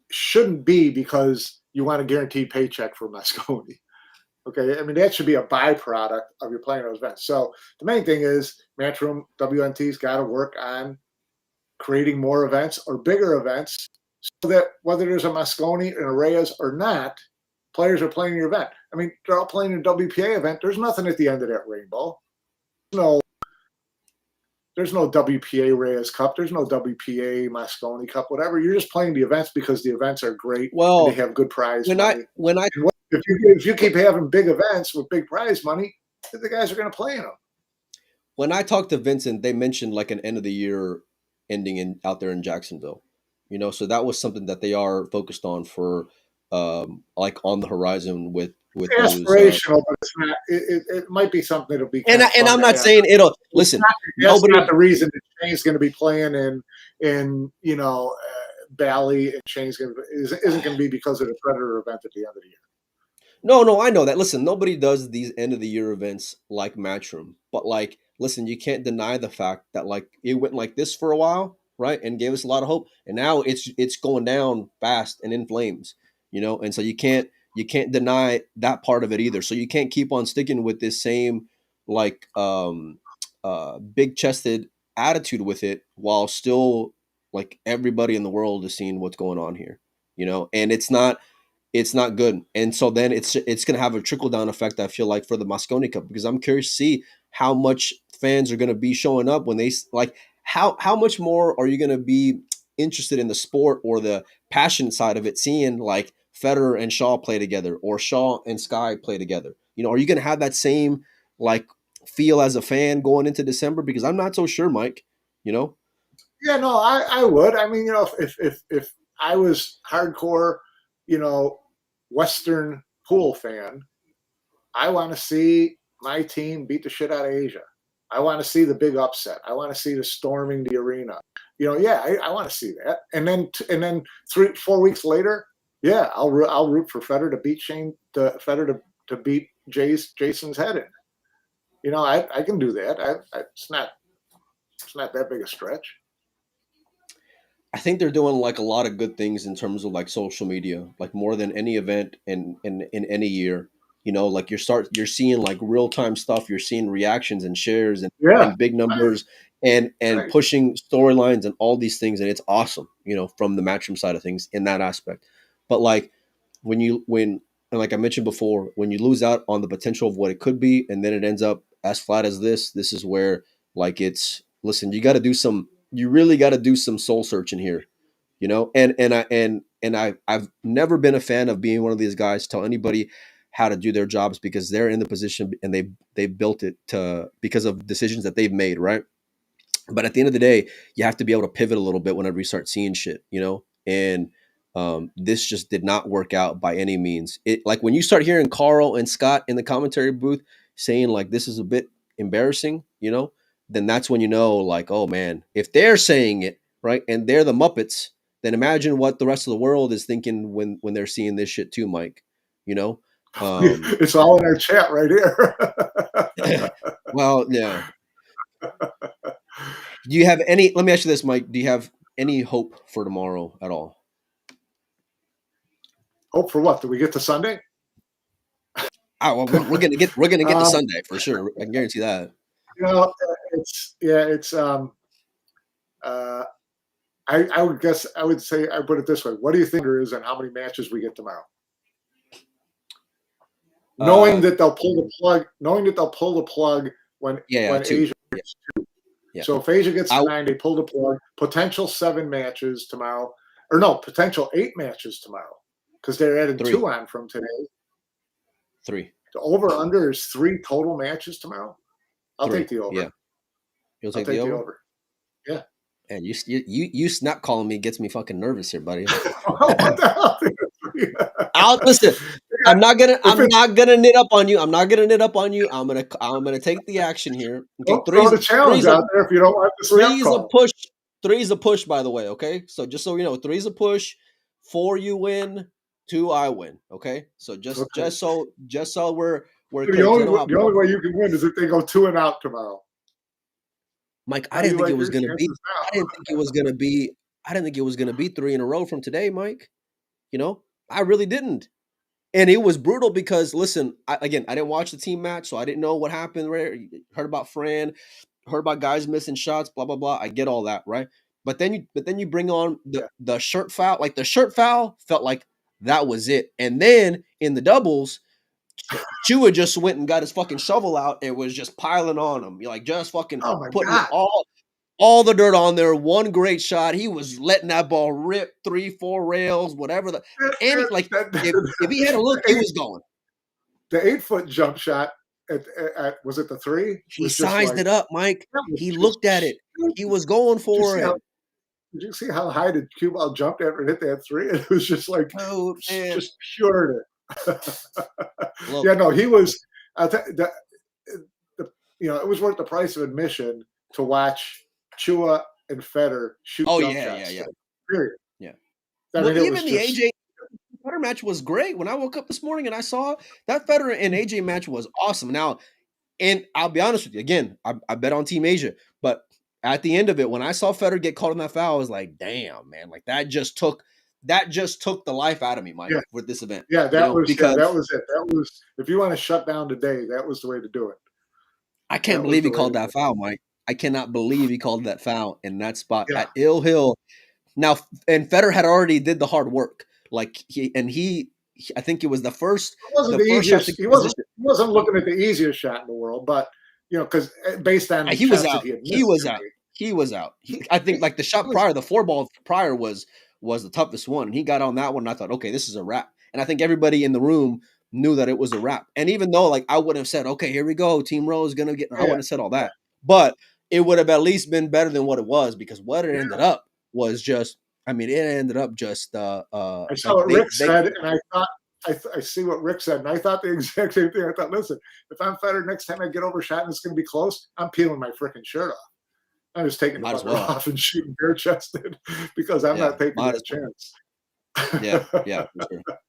shouldn't be because you want a guaranteed paycheck from Mosconi. Okay, I mean that should be a byproduct of your playing those events. So the main thing is Matchroom WNT's got to work on creating more events or bigger events, so that whether there's a Mosconi and a Reyes or not, players are playing your event. I mean, they're all playing a WPA event. There's nothing at the end of that rainbow. There's no WPA Reyes Cup. There's no WPA Mosconi Cup. Whatever. You're just playing the events because the events are great and they Well, have good prize when money. I And if you keep having big events with big prize money, the guys are going to play in them. when I talked to Vincent, they mentioned like an end of the year ending in out there in Jacksonville. So that was something that they are focused on for like on the horizon with those Aspirational, but it's not. It might be something that'll be and kind of fun I'm to not have. saying it'll listen. That's Nobody not the reason that Shane's going to be playing in Bali, and Shane's isn't going to be because of the Predator event at the end of the year. No, I know that. Listen, nobody does these end of the year events like Matchroom, but like, listen, you can't deny the fact that like it went like this for a while, right, and gave us a lot of hope, and now it's going down fast and in flames, and so you can't deny that part of it either. So you can't keep on sticking with this same like big chested attitude with it while still like everybody in the world is seeing what's going on here, and it's not good. And so then it's going to have a trickle down effect, I feel like, for the Mosconi Cup, because I'm curious to see how much fans are going to be showing up when they like how much more are you going to be interested in the sport or the passion side of it, seeing like Federer and Shaw play together or Shaw and Sky play together. Are you going to have that same like feel as a fan going into December? Because I'm not so sure, Mike. Yeah, no, I would. I mean, if I was hardcore, Western pool fan, I want to see my team beat the shit out of Asia. I want to see the big upset. I want to see the storming the arena. I want to see that. And then 3-4 weeks later, yeah, I'll root for Federer to beat Federer to beat Jason's head in. I can do that. It's not that big a stretch. I think they're doing like a lot of good things in terms of like social media, like more than any event in any year. Like you're seeing like real time stuff. You're seeing reactions and shares Yeah, and big numbers and right. pushing storylines and all these things, and it's awesome. From the Matchroom side of things in that aspect. But like when and like I mentioned before, when you lose out on the potential of what it could be, and then it ends up as flat as this is where like it's listen, you really got to do some soul searching here, I've never been a fan of being one of these guys tell anybody how to do their jobs, because they're in the position and they built it to because of decisions that they've made, right? But at the end of the day, you have to be able to pivot a little bit whenever you start seeing shit, and This just did not work out by any means. It like when you start hearing Carl and Scott in the commentary booth saying like this is a bit embarrassing, then that's when you know like, oh man, if they're saying it, right, and they're the Muppets, then imagine what the rest of the world is thinking when they're seeing this shit too, Mike. It's all in our chat right here. Well, yeah. Do you have any? Let me ask you this, Mike. Do you have any hope for tomorrow at all? Hope for what? Do we get to Sunday? Well, we're gonna get to Sunday for sure. I can guarantee that. I would guess I would say I put it this way: what do you think there is, and how many matches we get tomorrow? Knowing that they'll pull the plug when Asia gets 2. Yeah. So if Asia gets 9, they pull the plug. Potential 7 matches tomorrow, or no, potential 8 matches tomorrow, because they're adding 3. 2 on from today. 3. The over/under is 3 total matches tomorrow. I'll 3. take the over. Yeah. You'll take the over? Yeah. And you snap calling me gets me fucking nervous here, buddy. What the hell? Listen. I'm not gonna knit up on you. I'm gonna take the action here. Okay, throw the challenge out there if you don't want the snap call. 3 is a push, by the way. Okay, so just so you know, 3 is a push. 4 you win, 2 I win. Okay, so just so we're the only way you can win is if they go 2 and out tomorrow. Mike, I didn't think it was gonna be. I didn't think it was gonna be 3 in a row from today, Mike. I really didn't. And it was brutal because, listen, I didn't watch the team match, so I didn't know what happened. Right? Heard about Fran, heard about guys missing shots, blah blah blah. I get all that, right? But then you bring on the shirt foul. Like the shirt foul felt like that was it. And then in the doubles, Chua just went and got his fucking shovel out and was just piling on him. You're like just fucking putting all the dirt on there. One great shot. He was letting that ball rip 3-4 rails, whatever. If he had a look, he was going. The 8-foot jump shot at was it the 3? He sized it up, Mike. He looked at it. He was going for it. Did you see how high the cue ball jumped after it hit that 3? It was just like just cured it. Yeah, no, he was. It was worth the price of admission to watch Chua and Federer shoot jump shots. Yeah. Period. Yeah. Even the AJ Federer match was great. When I woke up this morning and I saw that Federer and AJ match was awesome. Now, and I'll be honest with you, again, I bet on Team Asia, but at the end of it, when I saw Federer get caught in that foul, I was like, damn, man, like that just took the life out of me, Mike, with this event. Yeah, that was it. That was, if you want to shut down today, that was the way to do it. I can't believe he called that foul, Mike. I cannot believe he called that foul in that spot at Ill Hill. Now, and Federer had already did the hard work. Like I think it was the first. It wasn't the easiest. He wasn't looking at the easiest shot in the world, but because based on he was out. He was out. I think like the shot prior, the 4-ball prior was the toughest one. And he got on that one, and I thought, okay, this is a wrap. And I think everybody in the room knew that it was a wrap. And even though like I would have said, okay, here we go, Team Rowe is gonna get. I wouldn't have said all that, but it would have at least been better than what it was, because what it ended up was just. I mean, it ended up just. I saw what Rick said, and I thought I see what Rick said, and I thought the exact same thing. I thought, listen, if I'm Federer, next time I get overshot and it's going to be close, I'm peeling my freaking shirt off. I'm just taking the button off and shooting bare chested because I'm not taking that chance. Yeah. Sure.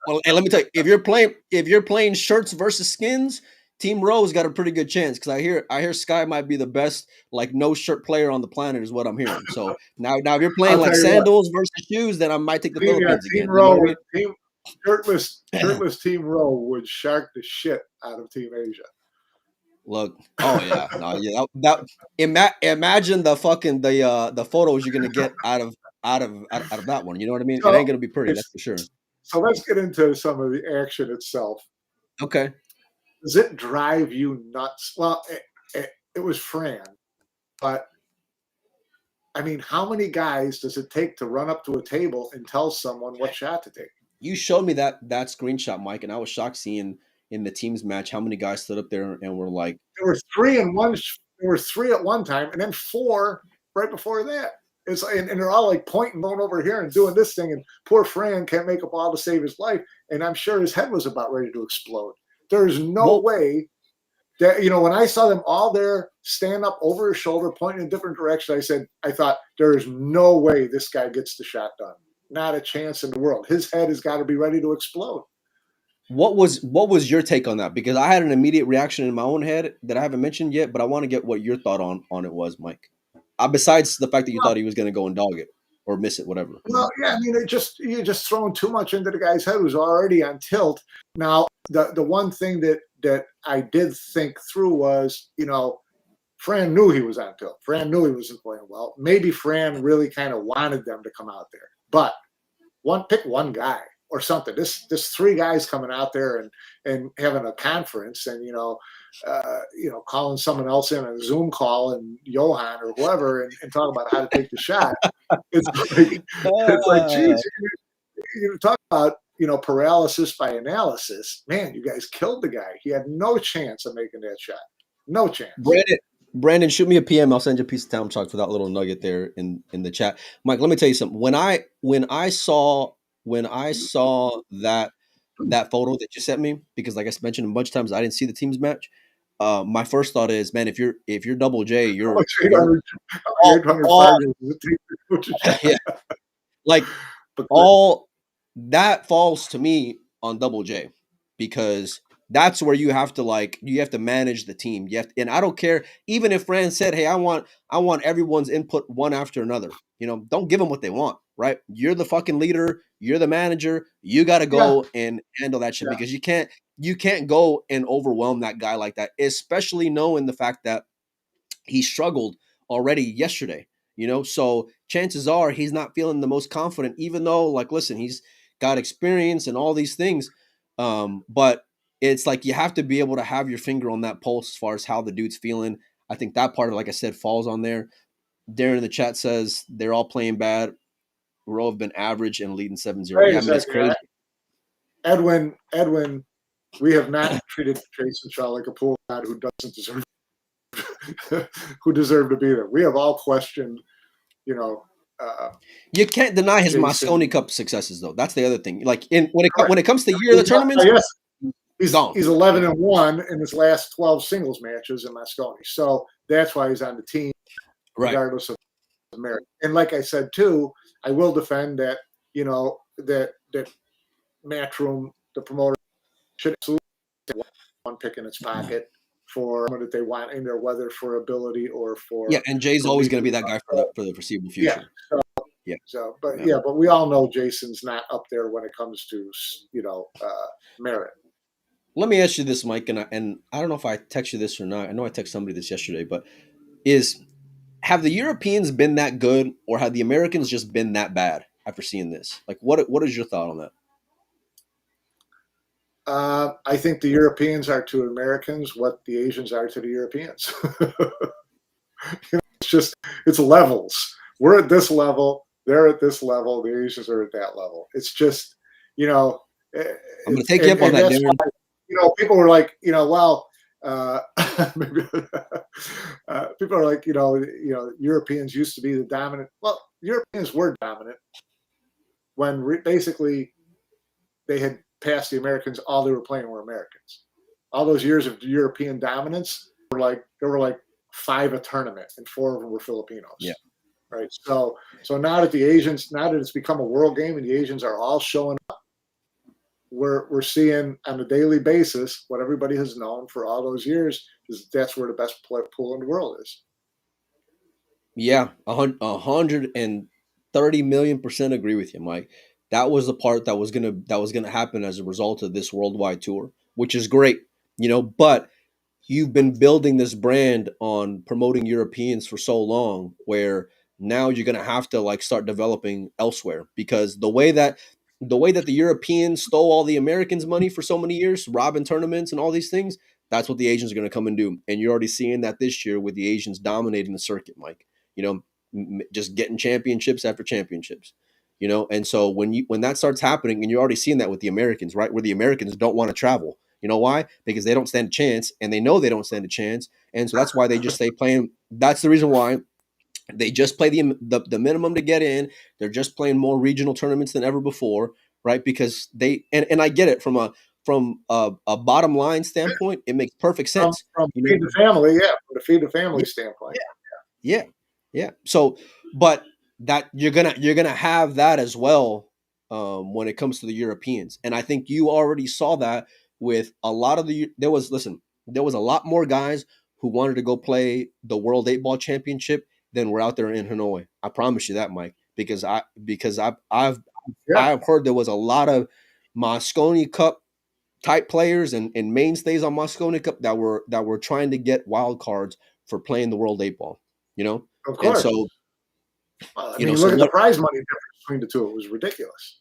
Well, and let me tell you, if you're playing shirts versus skins, Team Rowe's got a pretty good chance, because I hear Sky might be the best like no shirt player on the planet is what I'm hearing. So now if you're playing like sandals versus shoes, then I might take the Philippines again. Team Rowe, shirtless Team Rowe would shark the shit out of Team Asia. Look, imagine the fucking the photos you're gonna get out of that one. You know what I mean? So, it ain't gonna be pretty, that's for sure. So let's get into some of the action itself. Okay. Does it drive you nuts? Well, it was Fran, but I mean, how many guys does it take to run up to a table and tell someone what shot to take? You showed me that screenshot, Mike, and I was shocked seeing in the teams match how many guys stood up there and were like, there were 3 in one. There were 3 at one time, and then 4 right before that. It's and they're all like pointing, going over here and doing this thing, and poor Fran can't make a ball to save his life, and I'm sure his head was about ready to explode. There's no way that, when I saw them all there stand up over his shoulder, pointing in different directions, I thought there is no way this guy gets the shot done. Not a chance in the world. His head has got to be ready to explode. What was your take on that? Because I had an immediate reaction in my own head that I haven't mentioned yet, but I want to get what your thought on it was, Mike. Besides the fact that you thought he was going to go and dog it or miss it, whatever. Well, yeah, I mean, you're just throwing too much into the guy's head who's already on tilt. Now, the one thing that I did think through was, Fran knew he was on tilt. Fran knew he wasn't playing well. Maybe Fran really kind of wanted them to come out there, but pick one guy or something. This 3 guys coming out there and having a conference and calling someone else in a Zoom call and Johan or whoever and talk about how to take the shot. It's like, geez, you talk about paralysis by analysis. Man, you guys killed the guy. He had no chance of making that shot. No chance. Brandon, shoot me a PM. I'll send you a piece of Town Talk for that little nugget there in the chat. Mike, let me tell you something. When I saw that photo that you sent me, because like I mentioned a bunch of times, I didn't see the team's match. My first thought is, man, if you're Double J, you're yeah, like all that falls to me on Double J, because that's where you have to manage the team. And I don't care, even if Fran said, hey, I want everyone's input one after another. Don't give them what they want, right? You're the fucking leader. You're the manager. You got to go and handle that shit, because you can't go and overwhelm that guy like that, especially knowing the fact that he struggled already yesterday. So chances are he's not feeling the most confident, even though, like, listen, he's got experience and all these things. But it's like you have to be able to have your finger on that pulse as far as how the dude's feeling. I think that part of, like I said, falls on there. Darren in the chat says they're all playing bad. Row have been average and leading 7-0. Yeah, I mean, it's crazy. Edwin, we have not treated Jason Shaw like a pool god who doesn't deserve who deserved to be there. We have all questioned, you can't deny his Mosconi Cup successes, though. That's the other thing. Like when it comes to year of the tournaments, yes, he's 11-1 in his last 12 singles matches in Mosconi. So that's why he's on the team, regardless of merit. And like I said too, I will defend that. That Matchroom, the promoter, should absolutely have one pick in its pocket for that they want in there, whether for ability or for and Jay's always going to be that guy for the foreseeable future. But we all know Jason's not up there when it comes to merit. Let me ask you this, Mike, and I don't know if I text you this or not. I know I texted somebody this yesterday, but have the Europeans been that good, or have the Americans just been that bad after seeing this? Like, what is your thought on that? I think the Europeans are to Americans what the Asians are to the Europeans. It's levels. We're at this level. They're at this level. The Asians are at that level. It's just, I'm going to take you up on that, Darren. Why, people were like, people are like, Europeans used to be the dominant. Well, Europeans were dominant when basically they had passed the Americans. All they were playing were Americans. All those years of European dominance there were like 5 a tournament, and 4 of them were Filipinos. Yeah. Right. So now that it's become a world game and the Asians are all showing up, we're seeing on a daily basis what everybody has known for all those years is that's where the best pool in the world is. Yeah, 130 million% agree with you, Mike. That was the part that was gonna happen as a result of this worldwide tour, which is great, but you've been building this brand on promoting Europeans for so long, where now you're gonna have to start developing elsewhere, because the way that the Europeans stole all the Americans' money for so many years, robbing tournaments and all these things, that's what the Asians are going to come and do. And you're already seeing that this year with the Asians dominating the circuit, Mike. Just getting championships after championships. And so when that starts happening, and you're already seeing that with the Americans, right, where the Americans don't want to travel. You know why? Because they don't stand a chance, and they know they don't stand a chance, and so that's why they just stay playing. That's the reason why They just play the minimum to get in. They're just playing more regional tournaments than ever before, right? Because and I get it from a bottom line standpoint, it makes perfect sense. From You know, feed the family, yeah, from the feed the family yeah, standpoint. yeah, yeah. So, but that you're gonna have that as well when it comes to the Europeans, and I think you already saw that with a lot of there was a lot more guys who wanted to go play the World 8-Ball Championship than were out there in Hanoi. I promise you that, Mike, Yeah, I've heard there was a lot of Mosconi Cup type players and mainstays on Mosconi Cup that were trying to get wild cards for playing the World 8-Ball. You know, of and course. so I you know, mean, so look at the what? prize money difference between the two. It was ridiculous.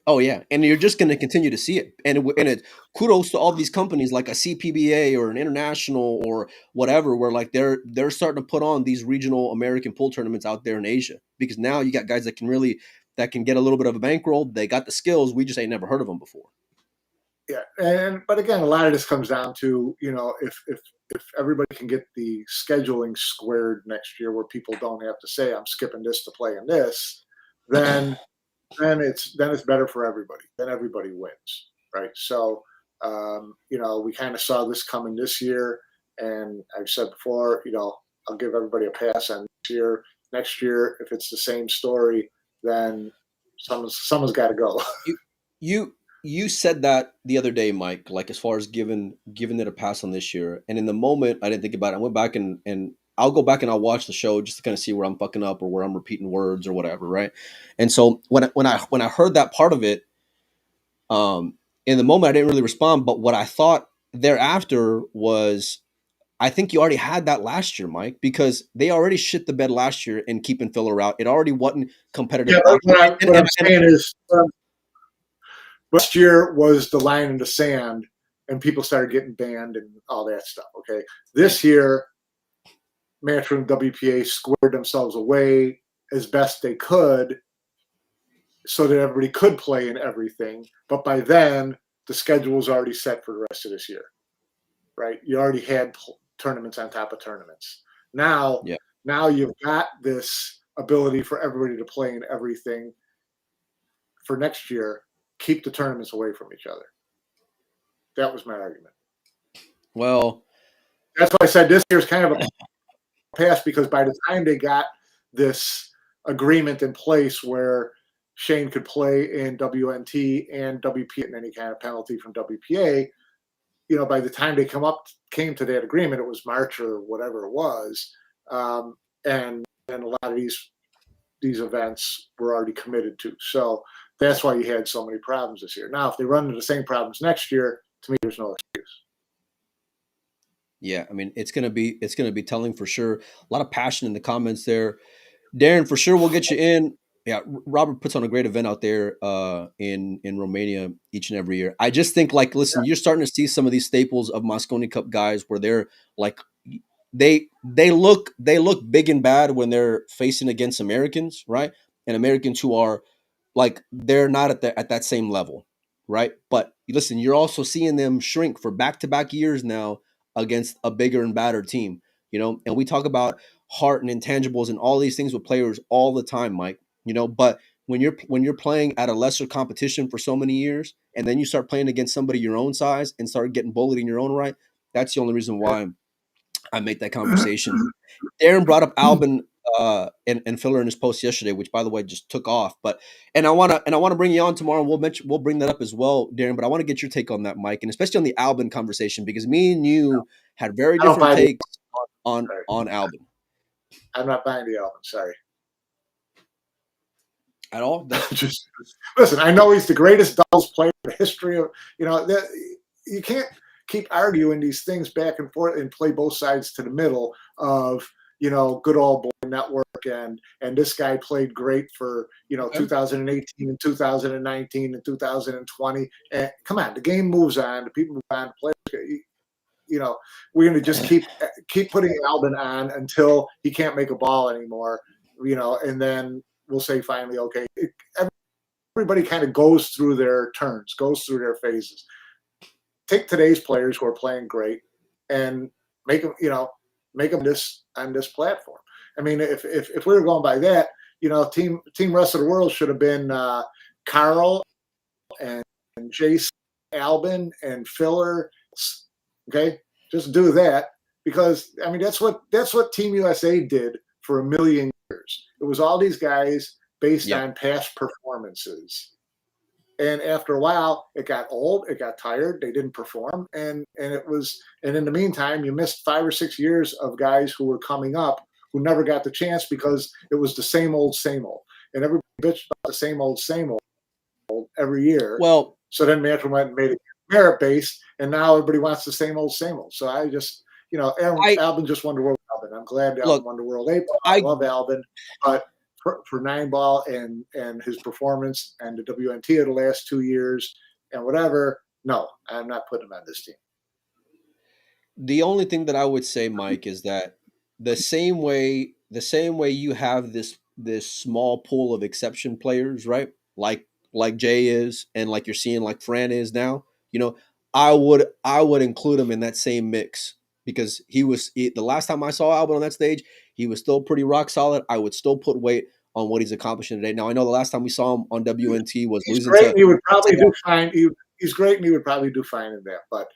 Oh yeah, and you're just going to continue to see it, and kudos to all these companies like a CPBA or an international or whatever, where like they're starting to put on these regional American pool tournaments out there in Asia, because now you got guys that can get a little bit of a bankroll. They got the skills. We just ain't never heard of them before. Yeah, but again, a lot of this comes down to, if everybody can get the scheduling squared next year, where people don't have to say I'm skipping this to play in this, then it's better for everybody. Then everybody wins, right? So we kind of saw this coming this year, and I've said before, I'll give everybody a pass on this year. Next year, if it's the same story, then someone's got to go. You you you said that the other day, Mike. Like as far as giving it a pass on this year, and in the moment, I didn't think about it. I went back and I'll go back and I'll watch the show just to kind of see where I'm fucking up or where I'm repeating words or whatever, right? And so when I heard that part of it, um, in the moment I didn't really respond. But what I thought thereafter was, I think you already had that last year, Mike, because they already shit the bed last year in keeping filler out. It already wasn't competitive Yeah, but hockey. what I'm saying is, last year was the line in the sand, and people started getting banned and all that stuff. Okay, this year, Matchroom WPA squared themselves away as best they could, so that everybody could play in everything. But by then, the schedule was already set for the rest of this year, right? You already had tournaments on top of tournaments. Now, Yeah. now you've got this ability for everybody to play in everything. For next year, keep the tournaments away from each other. That was my argument. Well, That's why I said this year's kind of a pass, because by the time they got this agreement in place where Shane could play in WNT and WP and any kind of penalty from WPA, by the time they came to that agreement, it was March or whatever it was, and a lot of these events were already committed to. So that's why you had so many problems this year. Now, if they run into the same problems next year, to me, there's no excuse. yeah, I mean it's gonna be telling for sure. A lot of passion in the comments there, Darren. For sure, we'll get you in. Yeah, Robert puts on a great event out there in Romania each and every year. I just think like, listen, you're starting to see some of these staples of Mosconi Cup guys where they're like they look big and bad when they're facing against Americans, right? And Americans who are like they're not at that same level, right? But listen, you're also seeing them shrink for back-to-back years now against a bigger and badder team, and we talk about heart and intangibles and all these things with players all the time, Mike, but when you're playing at a lesser competition for so many years and then you start playing against somebody your own size and start getting bullied in your own right, that's the only reason why I make that conversation. Darren brought up Albin and Filler in his post yesterday, which by the way just took off. But and I wanna bring you on tomorrow. We'll bring that up as well, Darren. But I want to get your take on that, Mike, and especially on the Albin conversation, because me and you had very I don't different buy the takes on Albin. I'm not buying the album. Sorry. At all. Just listen. I know he's the greatest doubles player in the history of. You can't keep arguing these things back and forth and play both sides to the middle of good old boy network and this guy played great for 2018 and 2019 and 2020. And come on, the game moves on. The people move on. Players. We're going to just keep putting Albin on until he can't make a ball anymore. And then we'll say finally, okay. Everybody kind of goes through their turns, goes through their phases. Take today's players who are playing great and make them this on this platform. I mean, if we were going by that, team rest of the world should have been Carl and Jason, Albin, and Filler. Okay, just do that, because I mean that's what Team USA did for a million years. It was all these guys based on past performances. And after a while, it got old, it got tired, they didn't perform, and in the meantime, you missed 5 or 6 years of guys who were coming up who never got the chance because it was the same old, and everybody bitched about the same old every year. Well, so then Mantra went and made it merit based, and now everybody wants the same old. So I just, Albin just won the world. Albin, I'm glad Albin won the world 8-ball. I love Albin, but for 9-ball and his performance and the WNT of the last 2 years and whatever, no, I'm not putting him on this team. The only thing that I would say, Mike, is that the same way you have this small pool of exception players, right? Like Jay is, and like you're seeing like Fran is now, I would include him in that same mix, because the last time I saw Albin on that stage, he was still pretty rock solid. I would still put weight on what he's accomplishing today. Now I know the last time we saw him on WNT was he's losing great, to. and he would probably do fine. He's great, and he would probably do fine in that. But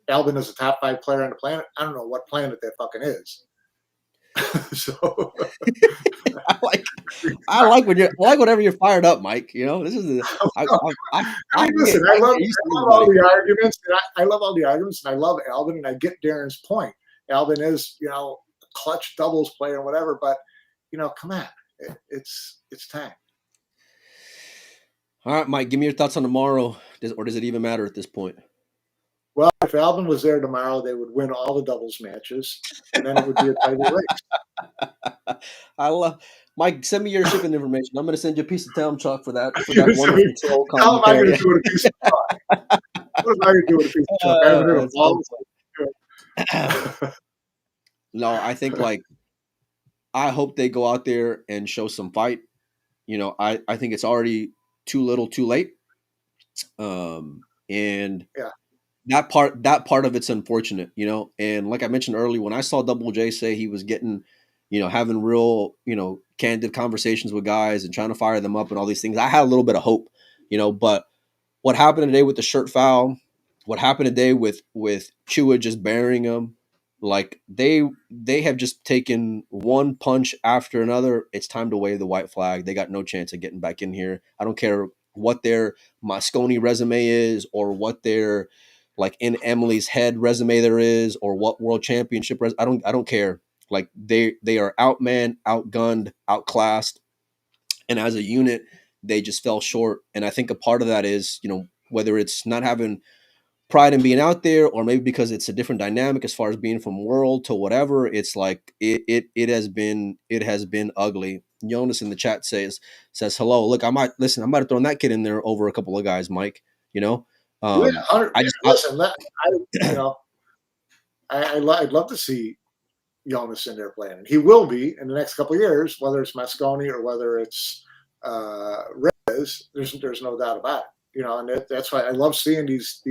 Albin is a top 5 player on the planet. I don't know what planet that fucking is. So I like whenever you're fired up, Mike. This is listen. I love all the arguments. And I love all the arguments, and I love Albin, and I get Darren's point. Albin is a clutch doubles player and whatever, but come on, it's time. All right, Mike, give me your thoughts on tomorrow. Or does it even matter at this point? Well, if Albin was there tomorrow, they would win all the doubles matches, and then it would be a title race. I love Mike. Send me your shipping information. I'm going to send you a piece of town chalk for that wonderful troll commentary. How am I going to do with a piece of chalk? What am I going to do with a piece of chalk? No, I think I hope they go out there and show some fight. I think it's already too little, too late. And that part of it's unfortunate, and like I mentioned earlier, when I saw Double J say he was getting, having real, candid conversations with guys and trying to fire them up and all these things, I had a little bit of hope, but what happened today with the shirt foul, what happened today with Chua just burying him, like they have just taken one punch after another. It's time to wave the white flag. They got no chance of getting back in here. I don't care what their Mosconi resume is, or what their in Emily's head resume there is, or what world championship I don't care. Like they are outmanned, outgunned, outclassed, and as a unit they just fell short. And I think a part of that is whether it's not having pride in being out there, or maybe because it's a different dynamic as far as being from world to whatever. It's like it has been ugly. Jonas in the chat says hello. Look, I might have thrown that kid in there over a couple of guys, Mike. I'd love to see Jonas in there playing. He will be in the next couple of years, whether it's Mosconi or whether it's Reyes. There's no doubt about it. And that's why I love seeing these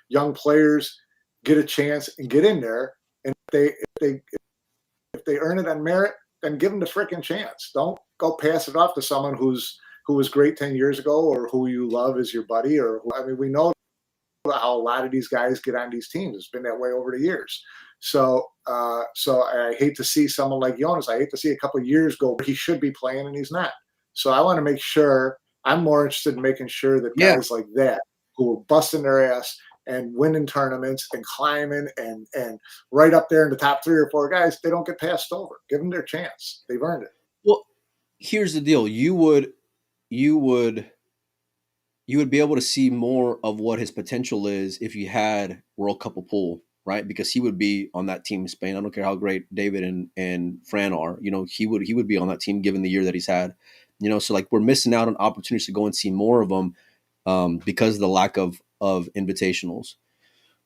young players get a chance and get in there. And if they earn it on merit, then give them the freaking chance. Don't go pass it off to someone who was great 10 years ago, or who you love as your buddy, we know how a lot of these guys get on these teams. It's been that way over the years. So I hate to see someone like Jonas. I hate to see a couple of years go, but he should be playing and he's not. So I want to make sure, I'm more interested in making sure that guys like that, who are busting their ass and winning tournaments and climbing and right up there in the top 3 or 4 guys, they don't get passed over. Give them their chance. They've earned it. Well, here's the deal. You would be able to see more of what his potential is if you had World Cup of Pool, right? Because he would be on that team in Spain. I don't care how great David and Fran are. He would be on that team given the year that he's had. So we're missing out on opportunities to go and see more of them because of the lack of invitationals.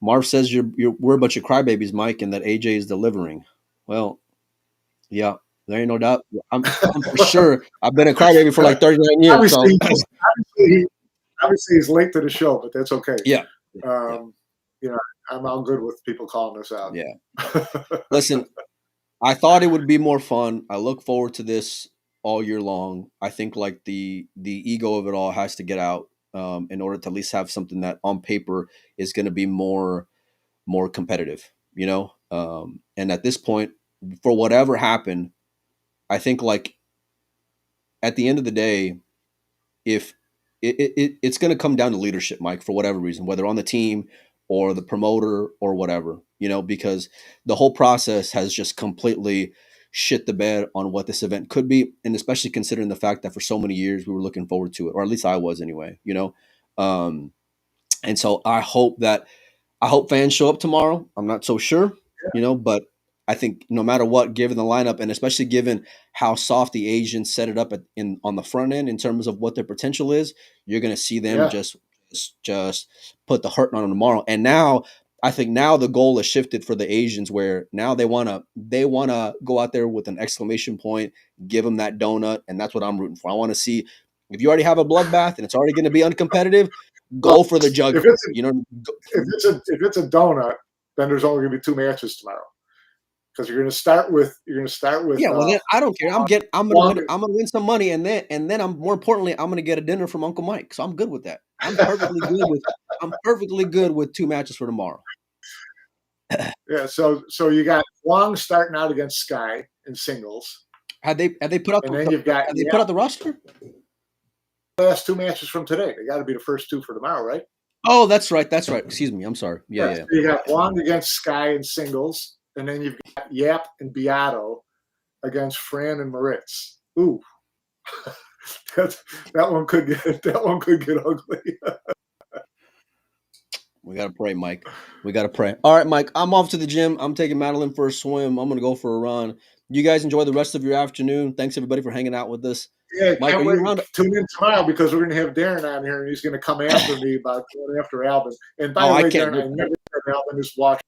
Marv says we're a bunch of crybabies, Mike, and that AJ is delivering. Well, yeah, there ain't no doubt. I'm for sure. I've been a crybaby for 39 years. Obviously, he's late to the show, but that's okay. Yeah. I'm all good with people calling us out. Yeah. Listen, I thought it would be more fun. I look forward to this all year long. I think like the ego of it all has to get out in order to at least have something that on paper is going to be more competitive, you know. And at this point, for whatever happened, I think like at the end of the day, if it's going to come down to leadership, Mike, for whatever reason, whether on the team or the promoter or whatever, you know, because the whole process has just completely shit the bed on what this event could be, and especially considering the fact that for so many years we were looking forward to it, or at least I was anyway, you know. And so I hope fans show up tomorrow. I'm not so sure, you know, but I think no matter what, given the lineup, and especially given how soft the Asians set it up on the front end in terms of what their potential is, you're going to see them just put the hurt on them tomorrow. And now I think now the goal has shifted for the Asians, where now they want to go out there with an exclamation point, give them that donut, and that's what I'm rooting for. I want to see, if you already have a bloodbath and it's already going to be uncompetitive, go for the jugular. If it's a donut, then there's only going to be 2 matches tomorrow. Because you're going to start with yeah. Well, then I don't care. I'm going to win some money, and then I'm more importantly, I'm going to get a dinner from Uncle Mike. So I'm good with that. I'm perfectly good with 2 matches for tomorrow. Yeah. So you got Wong starting out against Sky in singles. Have they put out? And then you've got put out the roster. Last 2 matches from today. They got to be the first 2 for tomorrow, right? Oh, that's right. Excuse me. I'm sorry. Yeah. So you got Wong against Sky in singles, and then you've got Yap and Beato against Fran and Moritz. Ooh, that one could get ugly. We got to pray, Mike. We got to pray. All right, Mike, I'm off to the gym. I'm taking Madeline for a swim. I'm going to go for a run. You guys enjoy the rest of your afternoon. Thanks, everybody, for hanging out with us. Yeah, Mike, are you around? Tune in tomorrow because we're going to have Darren on here, and he's going to come after me about going after Alvin. And by the way, Darren, I never heard Alvin is washed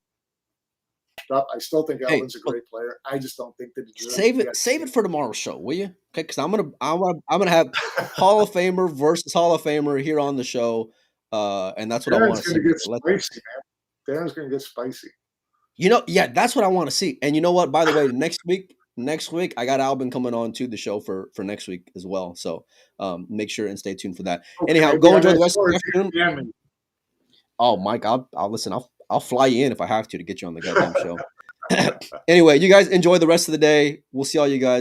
up. I still think Alvin's a great player. I just don't think that save it for tomorrow's show, will you? Okay, because I'm gonna have Hall of Famer versus Hall of Famer here on the show, and that's what I want to see. Spicy, man. Darren's going to get spicy. You know, yeah, that's what I want to see. And you know what? By the way, next week I got Alvin coming on to the show for next week as well. So make sure and stay tuned for that. Okay, anyhow, go enjoy the rest of the afternoon. Oh, Mike, I'll listen. I'll fly you in if I have to get you on the goddamn show. Anyway, you guys enjoy the rest of the day. We'll see all you guys.